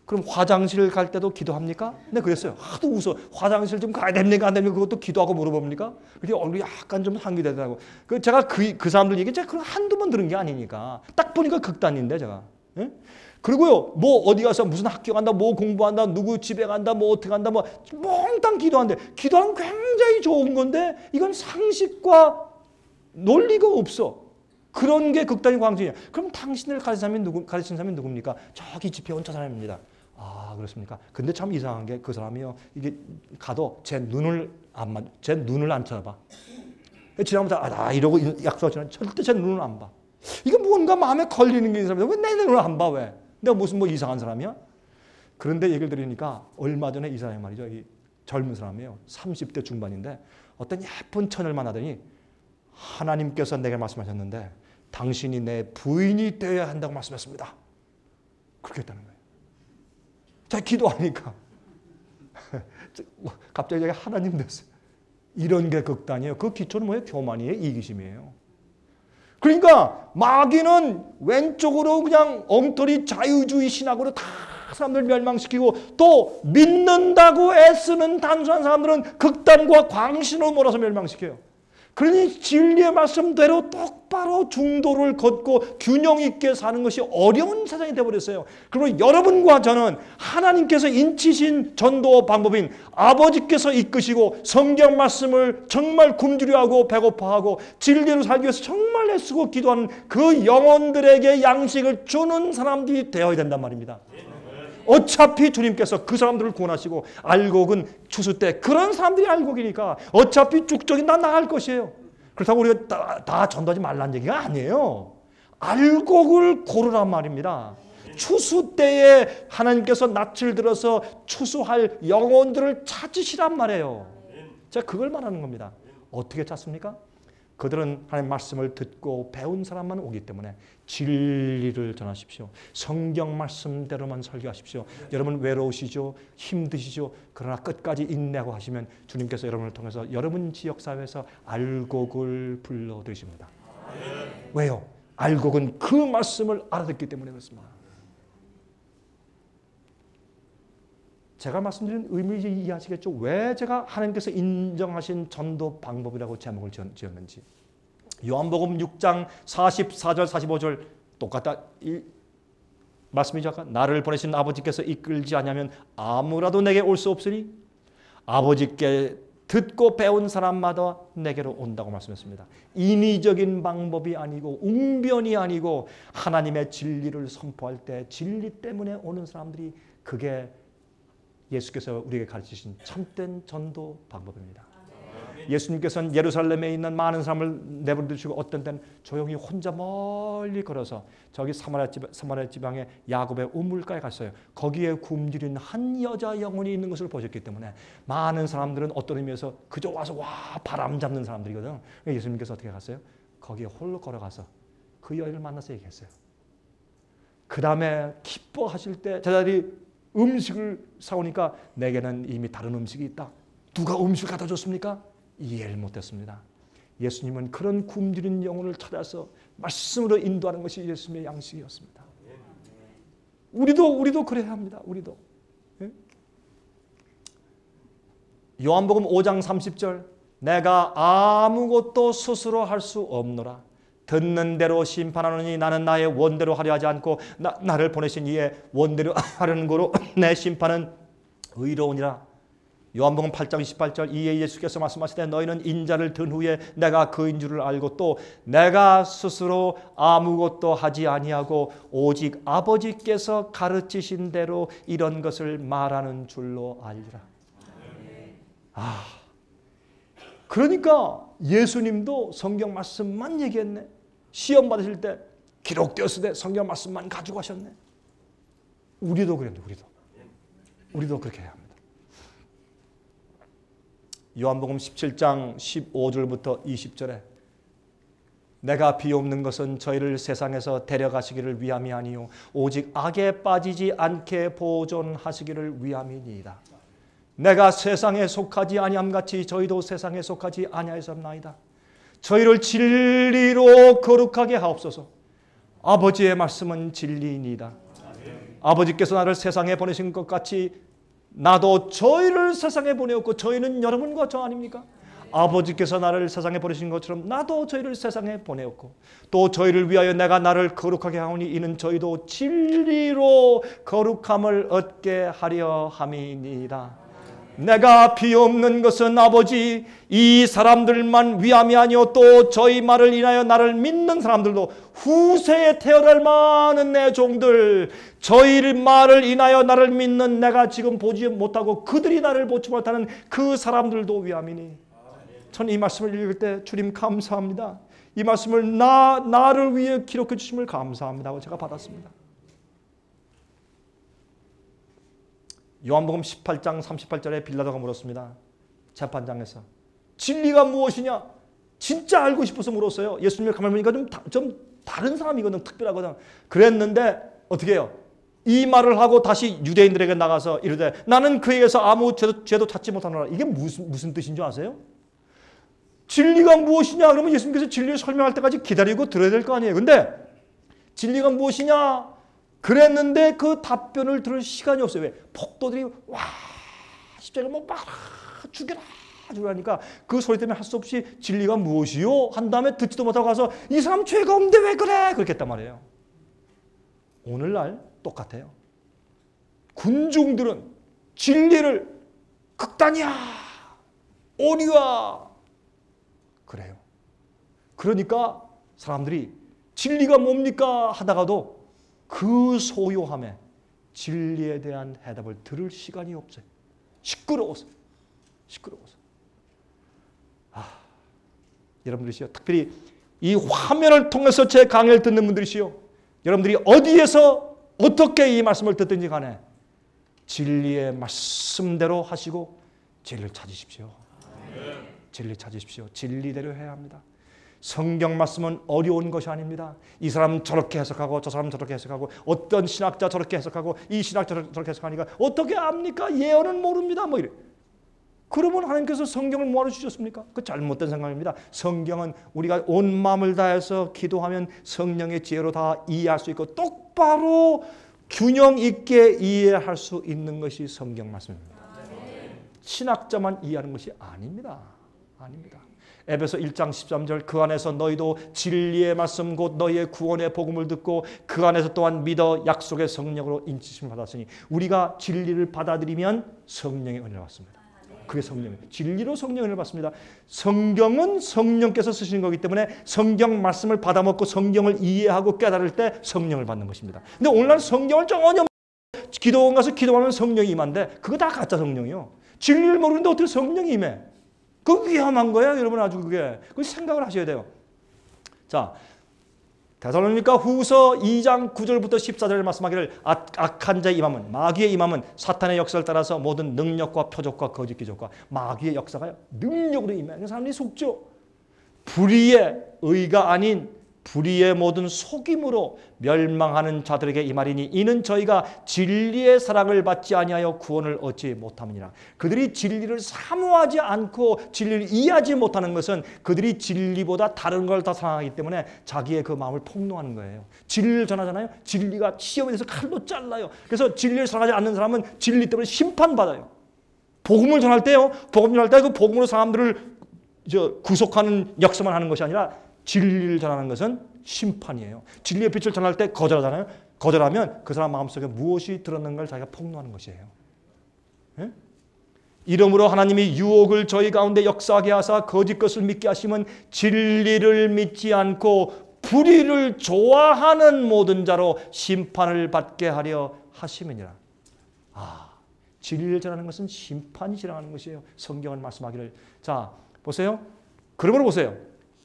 그럼 화장실 갈 때도 기도합니까? 네, 그랬어요. 하도 웃어. 화장실 좀 가야 됩니까? 안 됩니까? 그것도 기도하고 물어봅니까? 그게 얼굴이 약간 좀 상기되더라고요. 제가 그 사람들 얘기 제가 한두 번 들은 게 아니니까. 딱 보니까 극단인데, 제가. 예? 그리고요, 뭐 어디 가서 무슨 학교 간다, 뭐 공부한다, 누구 집에 간다, 뭐 어떻게 간다, 뭐 몽땅 기도한대. 기도하면 굉장히 좋은 건데 이건 상식과 논리가 없어. 그런 게 극단의 광신이야. 그럼 당신을 가르친 사람이 누굽니까? 저기 집회 온 저 사람입니다. 그렇습니까? 근데 참 이상한 게 그 사람이요. 이게 가도 제 눈을 안 쳐다봐. 지나면서 이러고 약속하지만 절대 제 눈을 안 봐. 이게 뭔가 마음에 걸리는 게 있는 사람이야. 왜 내 눈을 안 봐? 왜? 내가 무슨 뭐 이상한 사람이야? 그런데 얘기를 들으니까 얼마 전에 이 사람이 말이죠. 이 젊은 사람이에요. 30대 중반인데 어떤 예쁜 처녀를 만나더니 하나님께서 내게 말씀하셨는데 당신이 내 부인이 되어야 한다고 말씀했습니다. 그렇게 했다는 거예요. 제가 기도하니까 갑자기 제가 하나님 됐어요. 이런 게 극단이에요. 그 기초는 뭐예요? 교만이에요. 이기심이에요. 그러니까 마귀는 왼쪽으로 그냥 엉터리 자유주의 신학으로 다 사람들 멸망시키고 또 믿는다고 애쓰는 단순한 사람들은 극단과 광신으로 몰아서 멸망시켜요. 그러니 진리의 말씀대로 똑바로 중도를 걷고 균형 있게 사는 것이 어려운 세상이 되어버렸어요. 그리고 여러분과 저는 하나님께서 인치신 전도 방법인 아버지께서 이끄시고 성경 말씀을 정말 굶주려하고 배고파하고 진리로 살기 위해서 정말 애쓰고 기도하는 그 영혼들에게 양식을 주는 사람들이 되어야 된단 말입니다. 어차피 주님께서 그 사람들을 구원하시고 알곡은 추수 때 그런 사람들이 알곡이니까 어차피 쭉적이 다 나갈 것이에요. 그렇다고 우리가 다 전도하지 말라는 얘기가 아니에요. 알곡을 고르란 말입니다. 추수 때에 하나님께서 낯을 들어서 추수할 영혼들을 찾으시란 말이에요. 제가 그걸 말하는 겁니다. 어떻게 찾습니까? 그들은 하나님의 말씀을 듣고 배운 사람만 오기 때문에 진리를 전하십시오. 성경 말씀대로만 설교하십시오. 여러분 외로우시죠? 힘드시죠? 그러나 끝까지 인내하고 하시면 주님께서 여러분을 통해서 여러분 지역사회에서 알곡을 불러들이십니다. 왜요? 알곡은 그 말씀을 알아듣기 때문에 그렇습니다. 제가 말씀드린 의미 이해하시겠죠? 왜 제가 하나님께서 인정하신 전도 방법이라고 제목을 지었는지. 요한복음 6장 44절 45절 똑같다 이 말씀이죠. 아까 나를 보내신 아버지께서 이끌지 않으면 아무라도 내게 올 수 없으니 아버지께 듣고 배운 사람마다 내게로 온다고 말씀했습니다. 인위적인 방법이 아니고 웅변이 아니고 하나님의 진리를 선포할 때 진리 때문에 오는 사람들이 그게 예수께서 우리에게 가르치신 참된 전도 방법입니다. 예수님께서는 예루살렘에 있는 많은 사람을 내버려두시고 어떤 때는 조용히 혼자 멀리 걸어서 저기 사마리아 지방의 야곱의 우물가에 갔어요. 거기에 굶주린 한 여자 영혼이 있는 것을 보셨기 때문에 많은 사람들은 어떤 의미에서 그저 와서 바람 잡는 사람들이거든. 예수님께서 어떻게 갔어요? 거기에 홀로 걸어가서 그 여인을 만나서 얘기했어요. 그 다음에 기뻐하실 때 제자들이 음식을 사오니까 내게는 이미 다른 음식이 있다. 누가 음식을 갖다 줬습니까? 이해를 못했습니다. 예수님은 그런 굶주린 영혼을 찾아서 말씀으로 인도하는 것이 예수님의 양식이었습니다. 우리도 그래야 합니다. 우리도. 요한복음 5장 30절 내가 아무것도 스스로 할 수 없노라. 듣는 대로 심판하노니 나는 나의 원대로 하려 하지 않고 나를 보내신 이의 원대로 하려는 거로 내 심판은 의로우니라. 요한복음 8장 28절 이에 예수께서 말씀하시되 너희는 인자를 든 후에 내가 그인 줄을 알고 또 내가 스스로 아무것도 하지 아니하고 오직 아버지께서 가르치신 대로 이런 것을 말하는 줄로 알리라. 그러니까 예수님도 성경 말씀만 얘기했네. 시험 받으실 때 기록되었을 때 성경 말씀만 가지고 하셨네. 우리도 그랬네. 우리도 그렇게 해야 합니다. 요한복음 17장 15절부터 20절에 내가 비옵는 것은 저희를 세상에서 데려가시기를 위함이 아니요 오직 악에 빠지지 않게 보존하시기를 위함이니이다. 내가 세상에 속하지 아니함 같이 저희도 세상에 속하지 아니하였나이다. 저희를 진리로 거룩하게 하옵소서. 아버지의 말씀은 진리이니이다. 아버지께서 나를 세상에 보내신 것 같이 나도 저희를 세상에 보내었고 저희는 여러분과 저 아닙니까? 아버지께서 나를 세상에 보내신 것처럼 나도 저희를 세상에 보내었고 또 저희를 위하여 내가 나를 거룩하게 하오니 이는 저희도 진리로 거룩함을 얻게 하려 함이니이다. 내가 비옵는 것은 아버지 이 사람들만 위함이 아니오 또 저희 말을 인하여 나를 믿는 사람들도 후세에 태어날 많은 내 종들 저희 말을 인하여 나를 믿는 내가 지금 보지 못하고 그들이 나를 보지 못하는 그 사람들도 위함이니. 저는 이 말씀을 읽을 때 주님 감사합니다. 이 말씀을 나를 위해 기록해 주심을 감사합니다 하고 제가 받았습니다. 요한복음 18장 38절에 빌라도가 물었습니다. 재판장에서 진리가 무엇이냐? 진짜 알고 싶어서 물었어요. 예수님을 가만히 보니까 좀 다른 사람이거든. 특별하거든. 그랬는데 어떻게 해요? 이 말을 하고 다시 유대인들에게 나가서 이르되 나는 그에게서 아무 죄도 찾지 못하노라. 이게 무슨 뜻인 줄 아세요? 진리가 무엇이냐? 그러면 예수님께서 진리를 설명할 때까지 기다리고 들어야 될 거 아니에요. 근데 진리가 무엇이냐? 그랬는데 그 답변을 들을 시간이 없어요. 왜? 폭도들이 십자가를 막 죽여라 하니까 그 소리 때문에 할 수 없이 진리가 무엇이요? 한 다음에 듣지도 못하고 가서 이 사람 죄가 없는데 왜 그래? 그렇게 했단 말이에요. 오늘날 똑같아요. 군중들은 진리를 극단이야, 오리야 그래요. 그러니까 사람들이 진리가 뭡니까 하다가도 그 소요함에 진리에 대한 해답을 들을 시간이 없어요. 시끄러워서. 여러분들이요 특별히 이 화면을 통해서 제 강의를 듣는 분들이시요, 여러분들이 어디에서 어떻게 이 말씀을 듣든지 간에 진리의 말씀대로 하시고 진리를 찾으십시오. 진리를 찾으십시오. 진리대로 해야 합니다. 성경 말씀은 어려운 것이 아닙니다. 이 사람은 저렇게 해석하고 저 사람은 저렇게 해석하고 어떤 신학자 저렇게 해석하고 이 신학자 저렇게 해석하니까 어떻게 압니까? 예언은 모릅니다. 뭐 이래. 그러면 하나님께서 성경을 뭐하러 주셨습니까? 그 잘못된 생각입니다. 성경은 우리가 온 마음을 다해서 기도하면 성령의 지혜로 다 이해할 수 있고 똑바로 균형 있게 이해할 수 있는 것이 성경 말씀입니다. 신학자만 이해하는 것이 아닙니다. 아닙니다. 에베소 1장 13절 그 안에서 너희도 진리의 말씀 곧 너희의 구원의 복음을 듣고 그 안에서 또한 믿어 약속의 성령으로 인치심을 받았으니 우리가 진리를 받아들이면 성령의 은혜를 받습니다. 그게 성령이에요. 진리로 성령의 은혜를 받습니다. 성경은 성령께서 쓰시는 거기 때문에 성경 말씀을 받아먹고 성경을 이해하고 깨달을 때 성령을 받는 것입니다. 근데 오늘날 성경을 전혀 기도원 가서 기도하면 성령이 임한데 그거 다 가짜 성령이요. 진리를 모르는데 어떻게 성령이 임해? 그 위험한 거예요, 여러분. 아주 그게. 그 생각을 하셔야 돼요. 자, 데살로니가 후서 2장 9절부터 14절에 말씀하기를 악한 자의 임함은, 마귀의 임함은 사탄의 역사를 따라서 모든 능력과 표적과 거짓 기적과 마귀의 역사가 능력으로 임해. 사람들이 속죠. 불의의 의가 아닌 불의의 모든 속임으로 멸망하는 자들에게 임하리니 이는 저희가 진리의 사랑을 받지 아니하여 구원을 얻지 못함이니라. 그들이 진리를 사모하지 않고 진리를 이해하지 못하는 것은 그들이 진리보다 다른 걸 더 사랑하기 때문에 자기의 그 마음을 폭로하는 거예요. 진리를 전하잖아요. 진리가 시험에 대해서 칼로 잘라요. 그래서 진리를 사랑하지 않는 사람은 진리 때문에 심판받아요. 복음을 전할 때요, 복음 전할 때 그 복음으로 사람들을 구속하는 역사만 하는 것이 아니라 진리를 전하는 것은 심판이에요. 진리의 빛을 전할 때 거절하잖아요. 거절하면 그 사람 마음속에 무엇이 들었는가를 자기가 폭로하는 것이에요. 예? 이러므로 하나님이 유혹을 저희 가운데 역사하게 하사 거짓 것을 믿게 하시면 진리를 믿지 않고 불의를 좋아하는 모든 자로 심판을 받게 하려 하심이니라. 진리를 전하는 것은 심판이 지나가는 것이에요. 성경은 말씀하기를. 자, 보세요. 그러므로 보세요.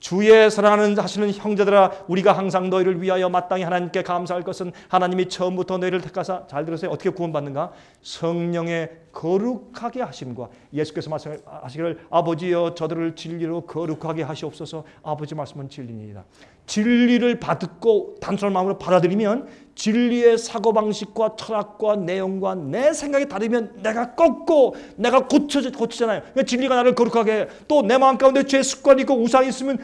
주의 사랑하는 하시는 형제들아, 우리가 항상 너희를 위하여 마땅히 하나님께 감사할 것은 하나님이 처음부터 너희를 택하사, 잘 들으세요. 어떻게 구원받는가? 성령의 거룩하게 하심과 예수께서 말씀하시기를 아버지여 저들을 진리로 거룩하게 하시옵소서. 아버지 말씀은 진리니이다. 진리를 받고 단순한 마음으로 받아들이면 진리의 사고방식과 철학과 내용과 내 생각이 다르면 내가 꺾고 내가 고치잖아요. 그러니까 진리가 나를 거룩하게 해. 또 내 마음 가운데 죄 습관이 있고 우상이 있으면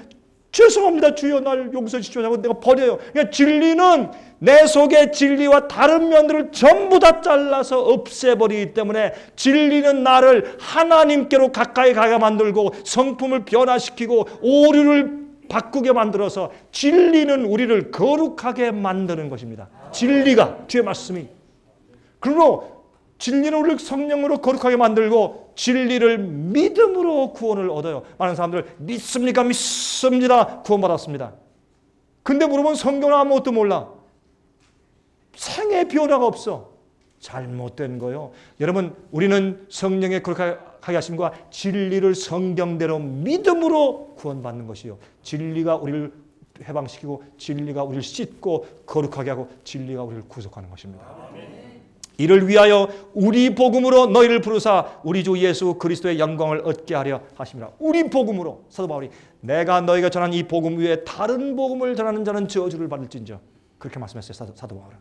죄송합니다 주여 나를 용서해 주십시오 하고 내가 버려요. 그러니까 진리는 내 속의 진리와 다른 면들을 전부 다 잘라서 없애버리기 때문에 진리는 나를 하나님께로 가까이 가게 만들고 성품을 변화시키고 오류를 바꾸게 만들어서 진리는 우리를 거룩하게 만드는 것입니다. 진리가, 주의 말씀이. 그러므로 진리는 우리를 성령으로 거룩하게 만들고 진리를 믿음으로 구원을 얻어요. 많은 사람들 믿습니까? 믿습니다. 구원받았습니다. 근데 물어보면 성경은 아무것도 몰라. 생의 변화가 없어. 잘못된 거예요. 여러분, 우리는 성령의 거룩하게 하심과 진리를 성경대로 믿음으로 구원받는 것이요. 진리가 우리를 해방시키고 진리가 우리를 씻고 거룩하게 하고 진리가 우리를 구속하는 것입니다. 이를 위하여 우리 복음으로 너희를 부르사 우리 주 예수 그리스도의 영광을 얻게 하려 하심이라. 우리 복음으로. 사도 바울이 내가 너희가 전한 이 복음 위에 다른 복음을 전하는 자는 저주를 받을진저. 그렇게 말씀했어요. 사도 바울은.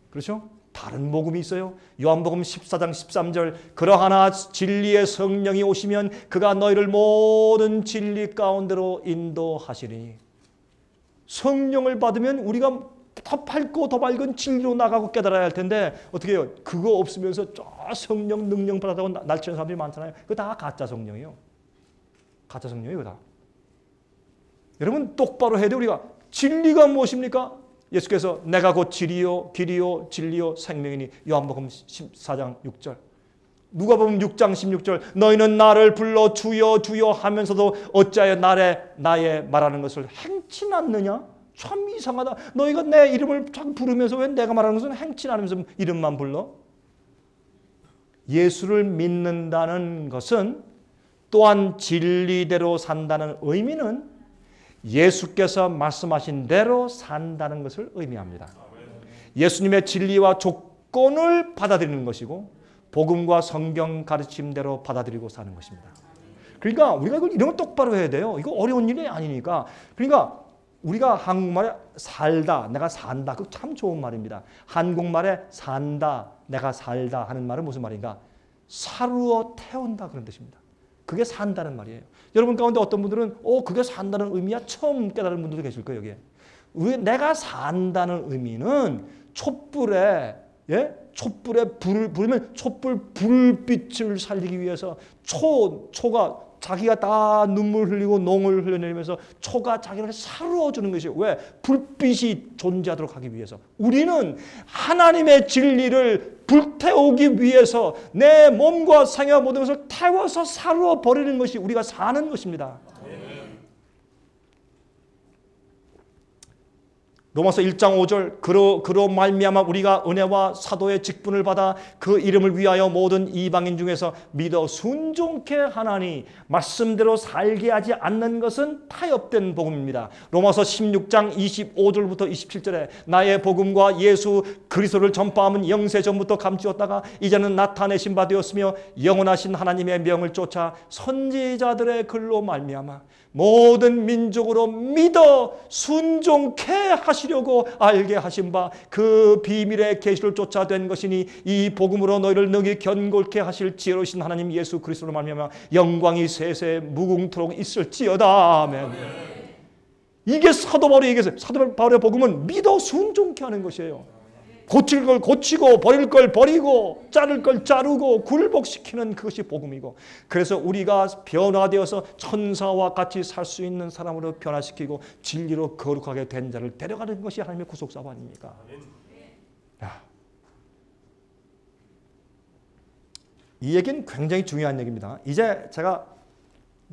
그렇죠? 다른 복음이 있어요. 요한복음 14장 13절 그러하나 진리의 성령이 오시면 그가 너희를 모든 진리 가운데로 인도하시리니. 성령을 받으면 우리가 더 밝고 더 밝은 진리로 나가고 깨달아야 할 텐데 어떻게 해요? 그거 없으면서 저 성령 능력 받았다고 날치는 사람들이 많잖아요. 그거 다 가짜 성령이에요. 가짜 성령이에요. 다. 여러분 똑바로 해야 돼요. 우리가 진리가 무엇입니까? 예수께서 내가 곧 진리요 길이요 진리요 생명이니. 요한복음 14장 6절. 누가복음 6장 16절 너희는 나를 불러 주여 주여 하면서도 어찌하여 나의 말하는 것을 행치 않느냐? 참 이상하다. 너희가 내 이름을 자꾸 부르면서 왜 내가 말하는 것은 행치 않으면서 이름만 불러? 예수를 믿는다는 것은 또한 진리대로 산다는 의미는 예수께서 말씀하신 대로 산다는 것을 의미합니다. 예수님의 진리와 조건을 받아들이는 것이고 복음과 성경 가르침대로 받아들이고 사는 것입니다. 그러니까 우리가 이런 거 똑바로 해야 돼요. 이거 어려운 일이 아니니까. 그러니까 우리가 한국말에 살다, 내가 산다. 그거 참 좋은 말입니다. 한국말에 산다, 내가 살다 하는 말은 무슨 말인가? 사루어 태운다 그런 뜻입니다. 그게 산다는 말이에요. 여러분 가운데 어떤 분들은 그게 산다는 의미야 처음 깨달은 분들도 계실 거예요. 여기에. 왜 내가 산다는 의미는 촛불에 불을 부르면 촛불 불빛을 살리기 위해서 초가 자기가 다 눈물 흘리고 농을 흘려내면서 초가 자기를 사루어 주는 것이에요. 왜? 불빛이 존재하도록 하기 위해서. 우리는 하나님의 진리를 불태우기 위해서 내 몸과 생애와 모든 것을 태워서 사루어 버리는 것이 우리가 사는 것입니다. 로마서 1장 5절 그로 말미암아 우리가 은혜와 사도의 직분을 받아 그 이름을 위하여 모든 이방인 중에서 믿어 순종케 하나니 말씀대로 살게 하지 않는 것은 타협된 복음입니다. 로마서 16장 25절부터 27절에 나의 복음과 예수 그리스도를 전파함은 영세 전부터 감추었다가 이제는 나타내신 바 되었으며 영원하신 하나님의 명을 쫓아 선지자들의 글로 말미암아 모든 민족으로 믿어 순종케 하시려고 알게 하신 바 그 비밀의 계시를 쫓아 된 것이니 이 복음으로 너희를 능히 견고케 하실 지혜로우신 하나님 예수 그리스도로 말미암아 영광이 세세 무궁토록 있을지어다. 아멘. 이게 사도 바울이 얘기했어요. 사도 바울의 복음은 믿어 순종케 하는 것이에요. 고칠 걸 고치고 버릴 걸 버리고 자를 걸 자르고 굴복시키는 그것이 복음이고, 그래서 우리가 변화되어서 천사와 같이 살 수 있는 사람으로 변화시키고 진리로 거룩하게 된 자를 데려가는 것이 하나님의 구속사업 아닙니까? 이 얘기는 굉장히 중요한 얘기입니다. 이제 제가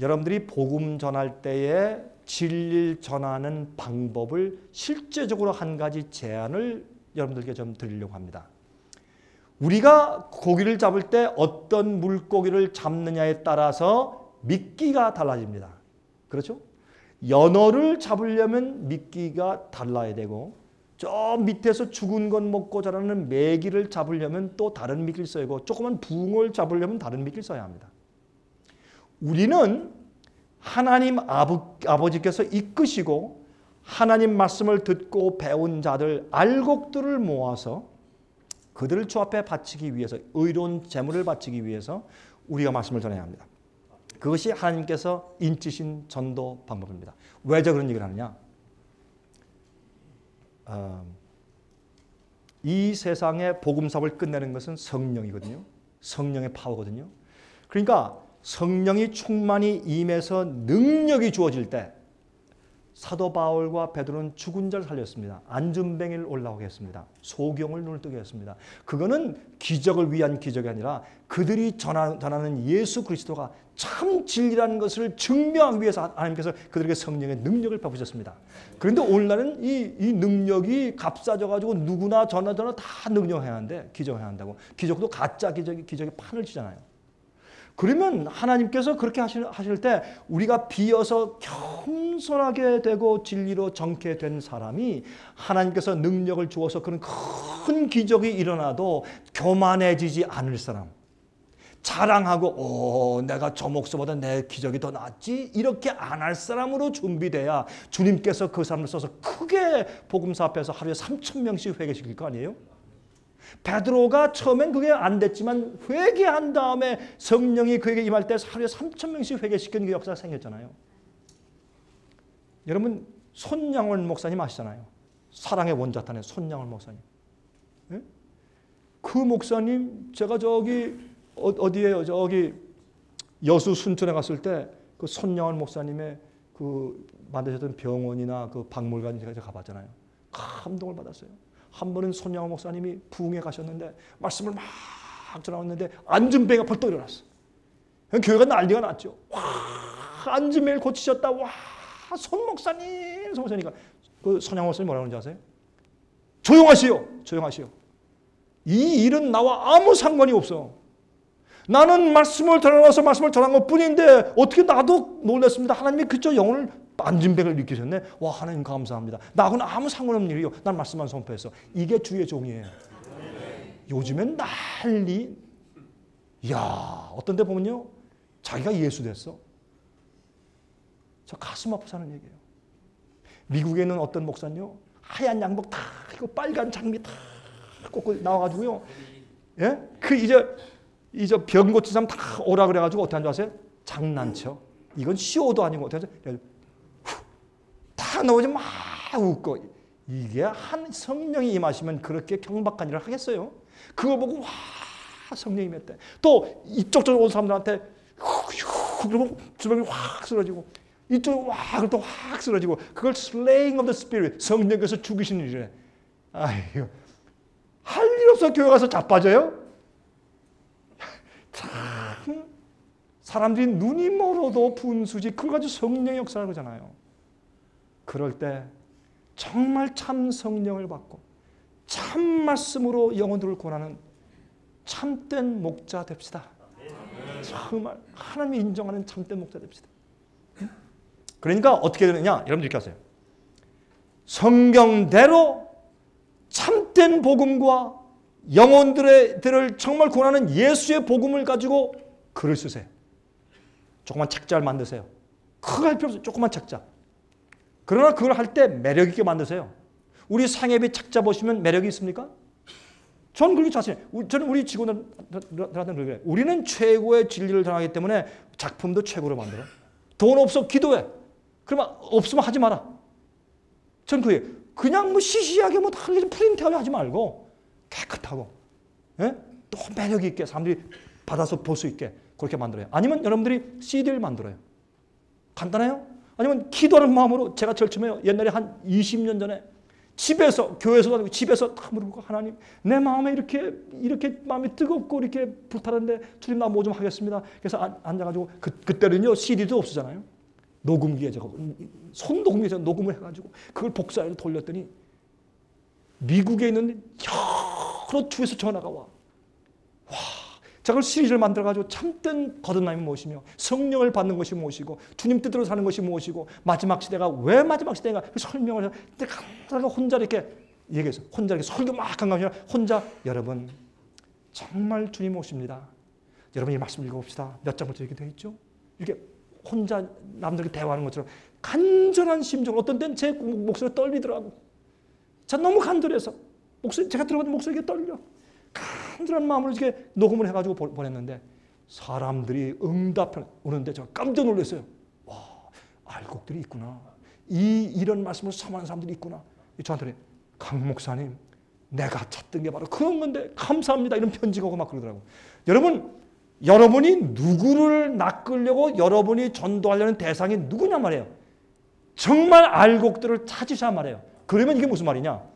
여러분들이 복음 전할 때에 진리를 전하는 방법을 실제적으로 한 가지 제안을 여러분들께 좀 드리려고 합니다. 우리가 고기를 잡을 때 어떤 물고기를 잡느냐에 따라서 미끼가 달라집니다. 그렇죠? 연어를 잡으려면 미끼가 달라야 되고, 저 밑에서 죽은 것 먹고 자라는 메기를 잡으려면 또 다른 미끼를 써야 하고, 조그만 붕어를 잡으려면 다른 미끼를 써야 합니다. 우리는 하나님 아버지께서 이끄시고 하나님 말씀을 듣고 배운 자들, 알곡들을 모아서 그들을 주 앞에 바치기 위해서, 의로운 제물을 바치기 위해서 우리가 말씀을 전해야 합니다. 그것이 하나님께서 인치신 전도 방법입니다. 왜 저 그런 얘기를 하느냐? 이 세상의 복음 사업을 끝내는 것은 성령이거든요. 성령의 파워거든요. 그러니까 성령이 충만히 임해서 능력이 주어질 때 사도 바울과 베드로는 죽은 자를 살렸습니다. 안전뱅이를 올라오게 했습니다. 소경을 눈을 뜨게 했습니다. 그거는 기적을 위한 기적이 아니라 그들이 전하는 예수 그리스도가 참 진리라는 것을 증명하기 위해서 하나님께서 그들에게 성령의 능력을 베푸셨습니다. 그런데 오늘날은 이 능력이 값싸져가지고 누구나 전하 다 능력해야 하는데, 기적해야 한다고. 기적도 가짜 기적의 판을 치잖아요. 그러면 하나님께서 그렇게 하실 때 우리가 비어서 겸손하게 되고 진리로 정케 된 사람이 하나님께서 능력을 주어서 그런 큰 기적이 일어나도 교만해지지 않을 사람, 자랑하고 내가 저 목사보다 내 기적이 더 낫지 이렇게 안 할 사람으로 준비돼야 주님께서 그 사람을 써서 크게 복음사 앞에서 하루에 3,000명씩 회개시킬 거 아니에요? 베드로가 처음엔 그게 안 됐지만 회개한 다음에 성령이 그에게 임할 때 하루에 3,000명씩 회개시키는 그 역사가 생겼잖아요. 여러분 손양월 목사님 아시잖아요. 사랑의 원자탄의 손양월 목사님. 네? 그 목사님 제가 저기 어디에요? 저기 여수 순천에 갔을 때 그 손양월 목사님의 그 만드셨던 병원이나 그 박물관 제가 가봤잖아요. 감동을 받았어요. 한 번은 손양호 목사님이 부흥회 가셨는데 말씀을 막 전하는데 안전뱅이가 벌떡 일어났어. 교회가 난리가 났죠. 와, 안전뱅이를 고치셨다. 와, 손 목사님. 그 손양호 목사님 뭐라고 하는지 아세요? 조용하시오. 조용하시오. 이 일은 나와 아무 상관이 없어. 나는 말씀을 전하러서 말씀을 전한 것뿐인데 어떻게 나도 놀랐습니다. 하나님이 그저 영혼을 안진뱅을 일으키셨네. 와, 하나님 감사합니다. 나하고는 아무 상관없는 일이요. 난 말씀만 선포했어. 이게 주의 종이에요. 요즘엔 난리. 이야, 어떤 데 보면요, 자기가 예수 됐어. 저 가슴 아파서 하는 얘기예요. 미국에 있는 어떤 목사는요, 하얀 양복 다 이거 빨간 장미 다 꽂고 나와가지고요, 예? 그 이제 병 고친 사람 다 오라 그래가지고 어떻게 하는 줄 아세요? 장난쳐. 이건 쇼도 아니고 어떻게 하죠? 다 나오지 막 웃고. 이게 한 성령이 임하시면 그렇게 경박한 일을 하겠어요? 그걸 보고 와, 성령이 임했대. 또 이쪽저쪽 온 사람들한테 후 그러고 주먹이 확 쓰러지고, 이쪽으로 와 그럼 또 확 쓰러지고. 그걸 slaying of the spirit, 성령께서 죽이시는 일이래. 아이고, 할 일 없어 교회 가서 자빠져요? 참 사람들이 눈이 멀어도 분수지 그걸 가지고 성령의 역사를 하잖아요. 그럴 때 정말 참 성령을 받고 참 말씀으로 영혼들을 권하는 참된 목자 됩시다. 정말 하나님이 인정하는 참된 목자 됩시다. 그러니까 어떻게 되느냐? 여러분들 이렇게 하세요. 성경대로 참된 복음과 영혼들을 정말 권하는 예수의 복음을 가지고 글을 쓰세요. 조그만 책자를 만드세요. 크게 할 필요 없어요. 조그만 책자. 그러나 그걸 할 때 매력 있게 만드세요. 우리 상해비 책자 보시면 매력이 있습니까? 저는 그렇게 자신해요. 저는 우리 직원들한테 그래요. 우리는 최고의 진리를 전하기 때문에 작품도 최고로 만들어. 돈 없어 기도해. 그러면 없으면 하지 마라. 저는 그냥 뭐 시시하게 뭐 프린트하게 하지 말고 깨끗하고, 예? 또 매력 있게 사람들이 받아서 볼 수 있게 그렇게 만들어요. 아니면 여러분들이 CD를 만들어요. 간단해요. 아니면 기도하는 마음으로, 제가 제일 처음에 옛날에 한 20년 전에 집에서, 교회에서도 아니고 집에서 다 물고, 하나님 내 마음에 이렇게 마음이 뜨겁고 이렇게 불타는데 주님 나 뭐 좀 하겠습니다. 그래서 앉아가지고 그때는요 CD도 없었잖아요. 녹음기에 제가 손 녹음기에 녹음을 해가지고 그걸 복사해서 돌렸더니 미국에 있는 여러 주에서 전화가 와. 제가 시리즈를 만들어가지고 참된 거듭남이 무엇이며 성령을 받는 것이 무엇이고 주님 뜻대로 사는 것이 무엇이고 마지막 시대가 왜 마지막 시대인가 설명을 해서 내가 혼자 이렇게 얘기해서 혼자 이렇게 설교 막 한 거 아니라 혼자 여러분 정말 주님 오십니다. 여러분 이 말씀 읽어봅시다. 몇 장부터 이렇게 되어 있죠? 이렇게 혼자 남들에게 대화하는 것처럼 간절한 심정. 어떤 때는 제 목소리가 떨리더라고. 제가 너무 간절해서 제가 들어가는 목소리가 떨려. 간절한 마음으로 이렇게 녹음을 해가지고 보냈는데 사람들이 응답을 오는데 제가 깜짝 놀랐어요. 와, 알곡들이 있구나. 이런 말씀을 사모하는 사람들이 있구나. 저한테 강 목사님, 내가 찾던 게 바로 그런 건데 감사합니다. 이런 편지가 오고 막 그러더라고요. 여러분이 누구를 낚으려고 여러분이 전도하려는 대상이 누구냐 말이에요. 정말 알곡들을 찾으셔야 말이에요. 그러면 이게 무슨 말이냐?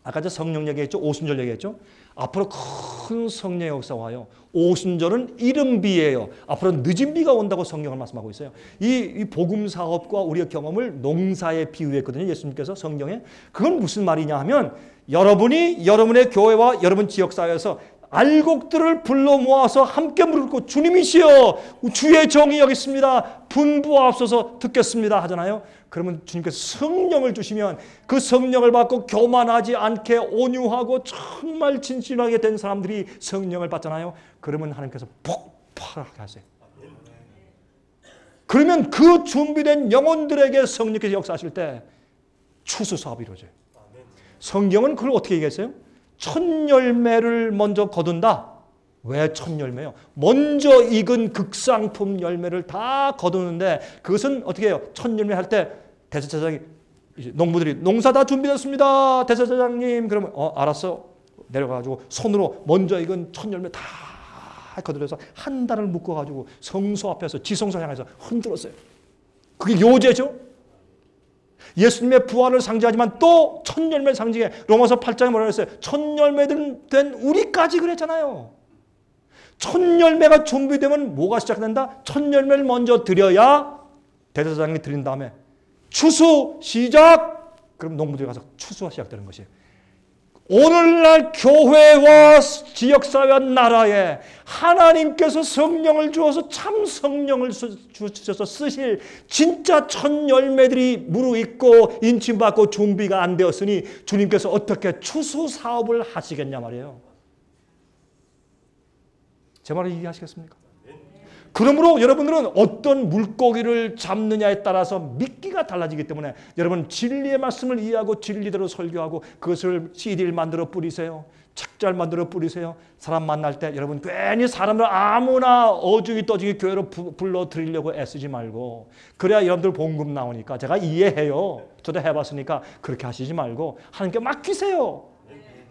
아까 저 성령 얘기했죠. 오순절 얘기했죠. 앞으로 큰 성령의 역사가 와요. 오순절은 이른 비예요. 앞으로 늦은 비가 온다고 성경을 말씀하고 있어요. 이 복음 사업과 우리의 경험을 농사에 비유했거든요. 예수님께서 성경에. 그건 무슨 말이냐 하면 여러분이 여러분의 교회와 여러분 지역사회에서 알곡들을 불러 모아서 함께 물고 주님이시여 주의 정의 여기 있습니다. 분부하옵소서 듣겠습니다 하잖아요. 그러면 주님께서 성령을 주시면 그 성령을 받고 교만하지 않게 온유하고 정말 진실하게 된 사람들이 성령을 받잖아요. 그러면 하나님께서 폭발하게 하세요. 그러면 그 준비된 영혼들에게 성령께서 역사하실 때 추수 사업이 이루어져요. 성경은 그걸 어떻게 얘기했어요? 첫 열매를 먼저 거둔다. 왜 첫 열매요? 먼저 익은 극상품 열매를 다 거두는데 그것은 어떻게 해요? 첫 열매 할 때 대제사장이 농부들이 농사 다 준비됐습니다. 대제사장님 그러면 알았어. 내려가지고 손으로 먼저 익은 첫 열매 다 거들여서 한 달을 묶어가지고 성소 앞에서 지성소 향해서 흔들었어요. 그게 요제죠. 예수님의 부활을 상징하지만 또 첫 열매를 상징해. 로마서 8장에 뭐라고 했어요? 첫 열매된 우리까지 그랬잖아요. 첫 열매가 준비되면 뭐가 시작된다? 첫 열매를 먼저 드려야 대제사장이 드린 다음에 추수 시작! 그럼 농부들이 가서 추수가 시작되는 것이에요. 오늘날 교회와 지역사회와 나라에 하나님께서 성령을 주어서 참 성령을 주셔서 쓰실 진짜 첫 열매들이 무르익고 인침받고 준비가 안 되었으니 주님께서 어떻게 추수 사업을 하시겠냐 말이에요. 제 말을 이해하시겠습니까? 그러므로 여러분들은 어떤 물고기를 잡느냐에 따라서 미끼가 달라지기 때문에 여러분 진리의 말씀을 이해하고 진리대로 설교하고 그것을 CD를 만들어 뿌리세요. 책자를 만들어 뿌리세요. 사람 만날 때 여러분 괜히 사람들 아무나 어중이 떠중이 교회로 불러드리려고 애쓰지 말고 그래야 여러분들 봉급 나오니까 제가 이해해요. 저도 해봤으니까 그렇게 하시지 말고 하나님께 맡기세요.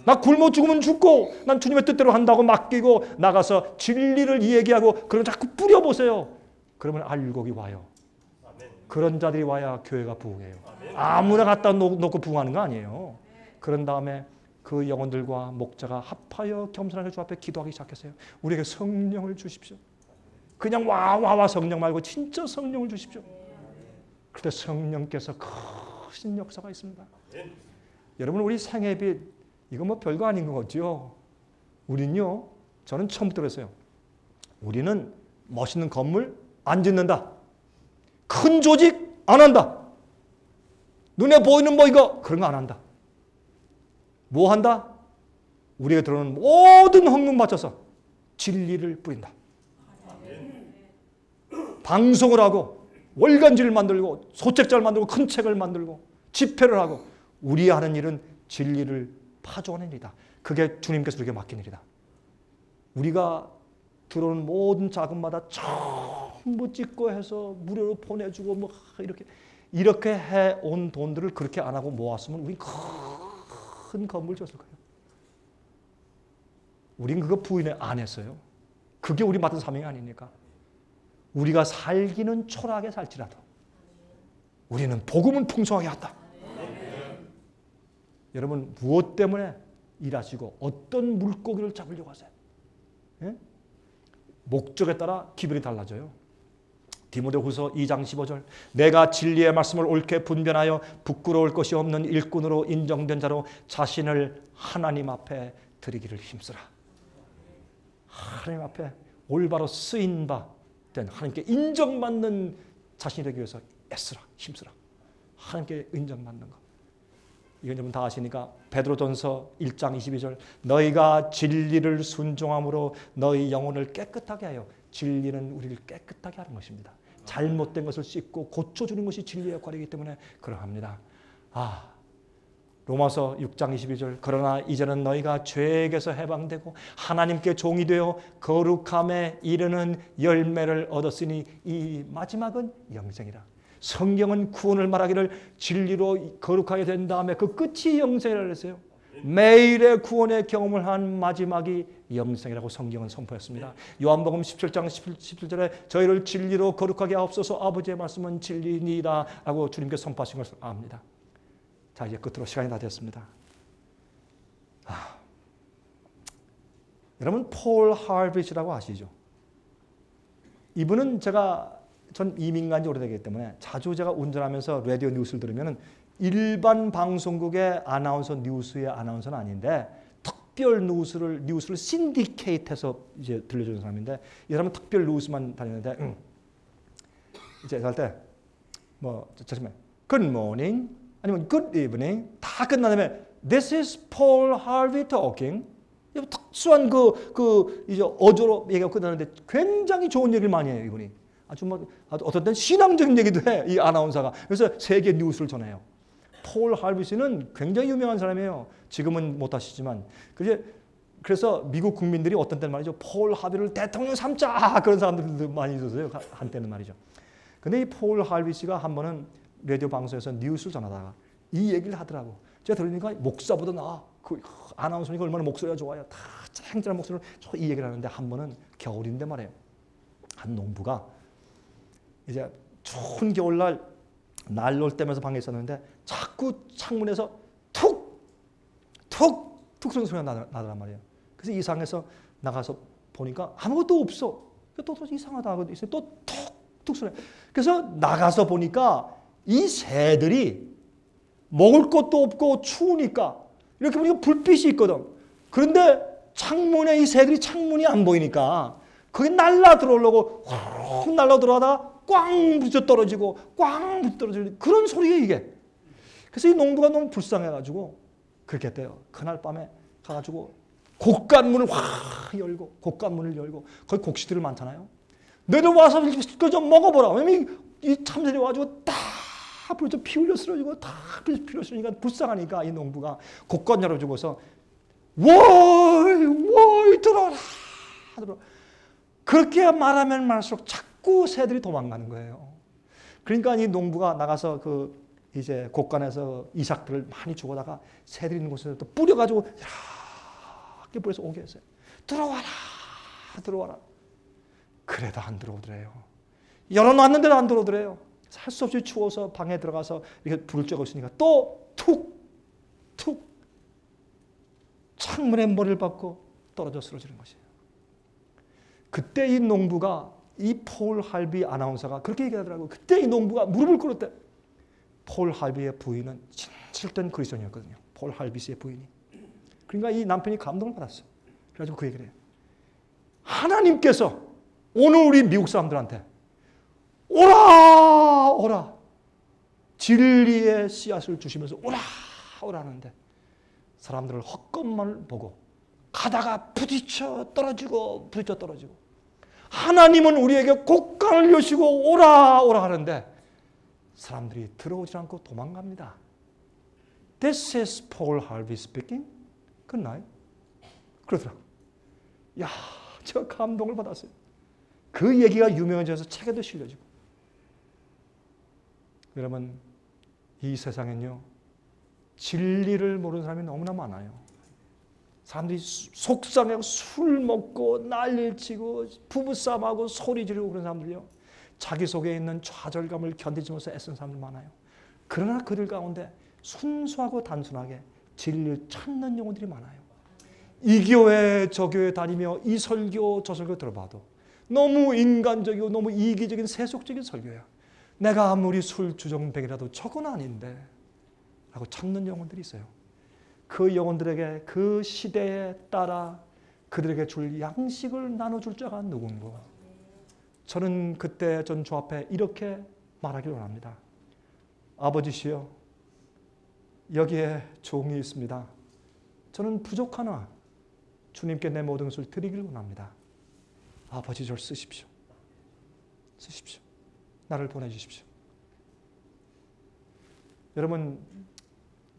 나 굶어 죽으면 죽고 난 주님의 뜻대로 한다고 맡기고 나가서 진리를 얘기하고 그럼 자꾸 뿌려보세요. 그러면 알곡이 와요. 그런 자들이 와야 교회가 부흥해요. 아무나 갖다 놓고 부흥하는 거 아니에요. 그런 다음에 그 영혼들과 목자가 합하여 겸손하게 주 앞에 기도하기 시작했어요. 우리에게 성령을 주십시오. 그냥 와 성령 말고 진짜 성령을 주십시오. 그때 성령께서 크신 역사가 있습니다. 여러분 우리 생애빛 이거 뭐 별거 아닌 것 같죠? 우린요, 저는 처음부터 그랬어요. 우리는 멋있는 건물 안 짓는다. 큰 조직 안 한다. 눈에 보이는 뭐 이거 그런 거 안 한다. 뭐 한다? 우리가 들어오는 모든 헌금 바쳐서 진리를 뿌린다. 방송을 하고 월간지를 만들고 소책자를 만들고 큰 책을 만들고 집회를 하고 우리 하는 일은 진리를 파종하는 일이다. 그게 주님께서 우리에게 맡긴 일이다. 우리가 들어오는 모든 자금마다 전부 찍고 해서 무료로 보내주고 뭐 이렇게 해온 돈들을 그렇게 안 하고 모았으면 우린 큰 건물 줬을 거예요. 우린 그거 부인 안 했어요. 그게 우리 맡은 사명이 아니니까. 우리가 살기는 초라하게 살지라도 우리는 복음은 풍성하게 한다. 여러분 무엇 때문에 일하시고 어떤 물고기를 잡으려고 하세요? 예? 목적에 따라 기분이 달라져요. 디모데후서 2장 15절 내가 진리의 말씀을 옳게 분별하여 부끄러울 것이 없는 일꾼으로 인정된 자로 자신을 하나님 앞에 드리기를 힘쓰라. 하나님 앞에 올바로 쓰인 바 된 하나님께 인정받는 자신이 되기 위해서 애쓰라. 힘쓰라. 하나님께 인정받는 것. 이건 여러분 다 아시니까 베드로전서 1장 22절 너희가 진리를 순종함으로 너희 영혼을 깨끗하게 하여 진리는 우리를 깨끗하게 하는 것입니다. 잘못된 것을 씻고 고쳐주는 것이 진리의 역할이기 때문에 그러합니다. 로마서 6장 22절 그러나 이제는 너희가 죄에게서 해방되고 하나님께 종이 되어 거룩함에 이르는 열매를 얻었으니 이 마지막은 영생이라. 성경은 구원을 말하기를 진리로 거룩하게 된 다음에 그 끝이 영생이라고 했어요. 매일의 구원의 경험을 한 마지막이 영생이라고 성경은 선포했습니다. 요한복음 17장 17절에 저희를 진리로 거룩하게 하옵소서 아버지의 말씀은 진리니이다 라고 주님께서 선포하신 것을 압니다. 자 이제 끝으로 시간이 다 됐습니다. 여러분 폴 하비시라고 아시죠? 이분은 전 이민 간 지 오래되기 때문에 자주 제가 운전하면서 라디오 뉴스를 들으면 일반 방송국의 아나운서 뉴스의 아나운서는 아닌데 특별 뉴스를 신디케이트해서 이제 들려주는 사람인데 이 사람은 특별 뉴스만 다니는데 이제 할 때 뭐 잠시만 Good morning 아니면 Good evening 다 끝난 다음에 This is Paul Harvey talking. 특수한 이제 어조로 얘기가 끝나는데 굉장히 좋은 얘기를 많이 해요 이분이. 아주 어떤 때는 신앙적인 얘기도 해, 이 아나운서가. 그래서 세계 뉴스를 전해요. 폴 하비시는 굉장히 유명한 사람이에요. 지금은 못 하시지만. 그래서 미국 국민들이 어떤 때는 말이죠. 폴 하비를 대통령 삼자! 그런 사람들도 많이 있었어요. 한때는 말이죠. 근데 이 폴 하비시가 한 번은 라디오 방송에서 뉴스를 전하다가 이 얘기를 하더라고. 제가 들으니까 목사보다 그 아나운서니까 얼마나 목소리가 좋아요. 다 쨍쨍한 목소리로 이 얘기를 하는데 한 번은 겨울인데 말이에요. 한 농부가 이제 추운 겨울날 난로를 떼면서 방에 있었는데 자꾸 창문에서 툭 소리가 나더란 말이에요. 그래서 이상해서 나가서 보니까 아무것도 없어. 또 이상하다 하고 있어요. 또 툭 소리. 그래서 나가서 보니까 이 새들이 먹을 것도 없고 추우니까 이렇게 보니까 불빛이 있거든. 그런데 창문에 이 새들이 창문이 안 보이니까 거기 날라 들어오려고 확 날라 들어가다가 꽝 부딪혀 떨어지고 꽝 부딪혀 떨어지고 그런 소리예요 이게. 그래서 이 농부가 너무 불쌍해가지고 그렇게 했대요. 그날 밤에 가가지고 곡간문을 확 열고 곡간문을 열고 거기 곡식들이 많잖아요. 내려와서 그거 좀 먹어보라. 왜냐면 이 참새들이 와가지고 다 불에서 피 흘려 쓰러지고 다 피 흘려 쓰러지니까 불쌍하니까 이 농부가 곡간 열어주고서 워이 들어라. 그렇게 말하면 말할수록 자꾸 새들이 도망가는 거예요. 그러니까 이 농부가 나가서 그 이제 곡간에서 이삭들을 많이 주고다가 새들이 있는 곳에 또 뿌려가지고 이렇게 뿌려서 오게 했어요. 들어와라, 들어와라. 그래도 안 들어오더래요. 열어놨는데도 안 들어오더래요. 할 수 없이 추워서 방에 들어가서 이렇게 불을 쬐고 있으니까 또 툭 창문에 머리를 박고 떨어져 쓰러지는 것이에요. 그때 이 농부가 이 폴 할비 아나운서가 그렇게 얘기하더라고요. 그때 이 농부가 무릎을 꿇었대. 폴 할비의 부인은 진실된 그리스도인이었거든요. 폴 할비스의 부인이. 그러니까 이 남편이 감동을 받았어요. 그래가지고 그 얘기를 해요. 하나님께서 오늘 우리 미국 사람들한테 오라 진리의 씨앗을 주시면서 오라 하는데 사람들을 헛것만 보고 가다가 부딪혀 떨어지고 하나님은 우리에게 곡간을 여시고 오라 하는데 사람들이 들어오지 않고 도망갑니다. This is Paul Harvey speaking. 그나요? 그러더라고요. 야, 제가 감동을 받았어요. 그 얘기가 유명해져서 책에도 실려지고. 여러분, 이 세상엔요, 진리를 모르는 사람이 너무나 많아요. 사람들이 속상하고 술 먹고 난리를 치고 부부싸움하고 소리 지르고 그런 사람들요. 자기 속에 있는 좌절감을 견디지 못해서 애쓰는 사람들 많아요. 그러나 그들 가운데 순수하고 단순하게 진리를 찾는 영혼들이 많아요. 이 교회 저 교회 다니며 이 설교 저 설교 들어봐도 너무 인간적이고 너무 이기적인 세속적인 설교야. 내가 아무리 술주정뱅이라도 저건 아닌데 라고 찾는 영혼들이 있어요. 그 영혼들에게 그 시대에 따라 그들에게 줄 양식을 나눠줄 자가 누군고. 저는 그때 전 주 앞에 이렇게 말하기를 원합니다. 아버지시여, 여기에 종이 있습니다. 저는 부족하나 주님께 내 모든 것을 드리기를 원합니다. 아버지 저를 쓰십시오. 나를 보내주십시오. 여러분,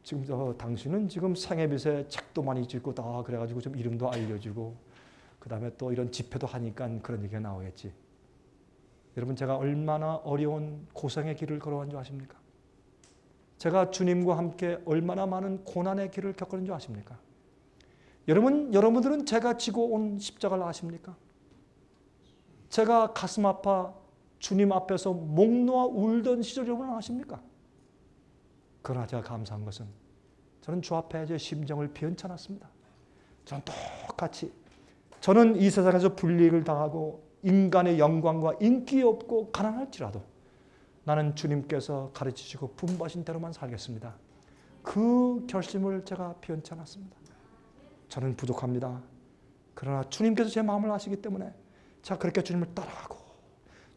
지금 당신은 지금 생애빛에 책도 많이 찍고 다 그래가지고 좀 이름도 알려지고 그 다음에 또 이런 집회도 하니까 그런 얘기가 나오겠지. 여러분, 제가 얼마나 어려운 고생의 길을 걸어간 줄 아십니까? 제가 주님과 함께 얼마나 많은 고난의 길을 겪은 줄 아십니까? 여러분들은 제가 지고 온 십자가를 아십니까? 제가 가슴 아파 주님 앞에서 목 놓아 울던 시절 여러분은 아십니까? 그러나 제가 감사한 것은 저는 주 앞에 제 심정을 변찮았습니다. 저는 똑같이 저는 이 세상에서 불이익을 당하고 인간의 영광과 인기 없고 가난할지라도 나는 주님께서 가르치시고 분부하신 대로만 살겠습니다. 그 결심을 제가 변찮았습니다. 저는 부족합니다. 그러나 주님께서 제 마음을 아시기 때문에 제가 그렇게 주님을 따라가고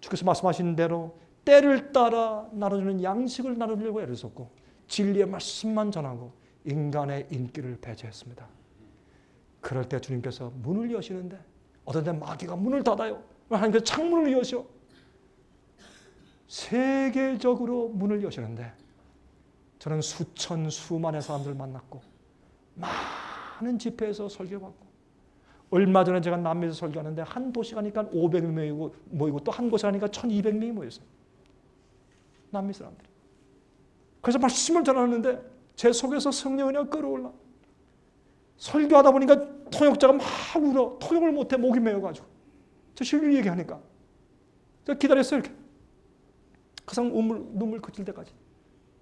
주께서 말씀하신 대로 때를 따라 나눠주는 양식을 나누려고 애를 썼고 진리의 말씀만 전하고 인간의 인기를 배제했습니다. 그럴 때 주님께서 문을 여시는데 어떤 때 마귀가 문을 닫아요. 하나님께서 창문을 여셔. 세계적으로 문을 여시는데 저는 수천 수만의 사람들을 만났고 많은 집회에서 설교받고 얼마 전에 제가 남미에서 설교하는데 한 도시 가니까 500명이 모이고 또 한 곳에 가니까 1200명이 모였어요. 남미 사람들이. 그래서 말씀을 전하는데 제 속에서 성령의 은혜가 끌어올라. 설교하다 보니까 통역자가 막 울어. 통역을 못해 목이 메어가지고. 저 실리 얘기하니까. 제가 기다렸어요 이렇게. 그 사람 눈물 그칠 때까지.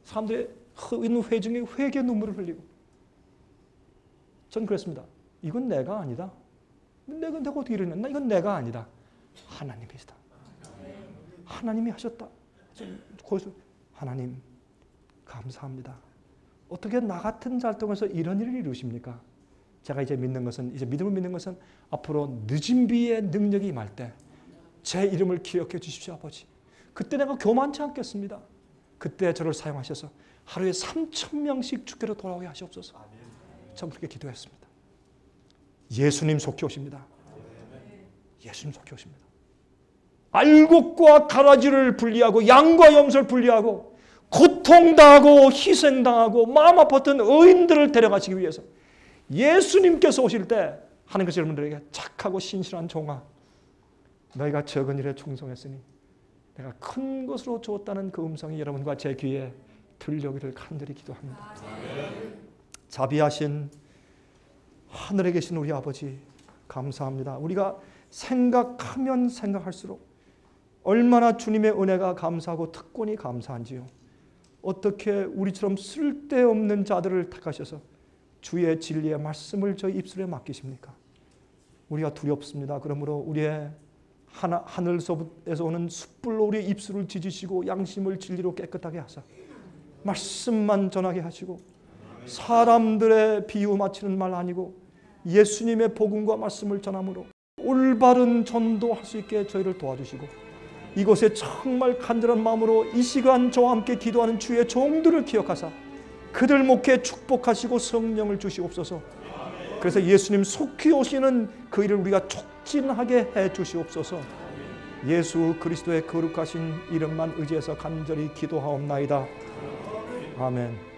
사람들의 있는 회중에 회개 눈물을 흘리고. 전 그랬습니다. 이건 내가 아니다. 내가 어떻게 이러냐. 이건 내가 아니다. 하나님이시다. 하나님이 하셨다. 거기서 하나님 감사합니다. 어떻게 나 같은 자를 통해서 이런 일을 이루십니까? 제가 이제 믿음을 믿는 것은 앞으로 늦은 비의 능력이 임할 때 제 이름을 기억해 주십시오, 아버지. 그때 내가 교만치 않겠습니다. 그때 저를 사용하셔서 하루에 3,000명씩 주께로 돌아오게 하시옵소서. 전 그렇게 기도했습니다. 예수님 속히 오십니다. 예수님 속히 오십니다. 알곡과 가라지를 분리하고 양과 염소를 분리하고 고통당하고 희생당하고 마음 아팠던 의인들을 데려가시기 위해서 예수님께서 오실 때 하나님께서 여러분들에게 착하고 신실한 종아, 너희가 적은 일에 충성했으니 내가 큰 것으로 주었다는 그 음성이 여러분과 제 귀에 들려오기를 간절히 기도합니다. 자비하신 하늘에 계신 우리 아버지 감사합니다. 우리가 생각하면 생각할수록 얼마나 주님의 은혜가 감사하고 특권이 감사한지요. 어떻게 우리처럼 쓸데없는 자들을 택하셔서 주의 진리의 말씀을 저희 입술에 맡기십니까? 우리가 두렵습니다. 그러므로 우리의 하늘에서 오는 숯불로 우리 입술을 지지시고 양심을 진리로 깨끗하게 하사 말씀만 전하게 하시고 사람들의 비유 맞히는 말 아니고 예수님의 복음과 말씀을 전함으로 올바른 전도할 수 있게 저희를 도와주시고 이곳에 정말 간절한 마음으로 이 시간 저와 함께 기도하는 주의 종들을 기억하사 그들 목에 축복하시고 성령을 주시옵소서. 그래서 예수님 속히 오시는 그 일을 우리가 촉진하게 해 주시옵소서. 예수 그리스도의 거룩하신 이름만 의지해서 간절히 기도하옵나이다. 아멘.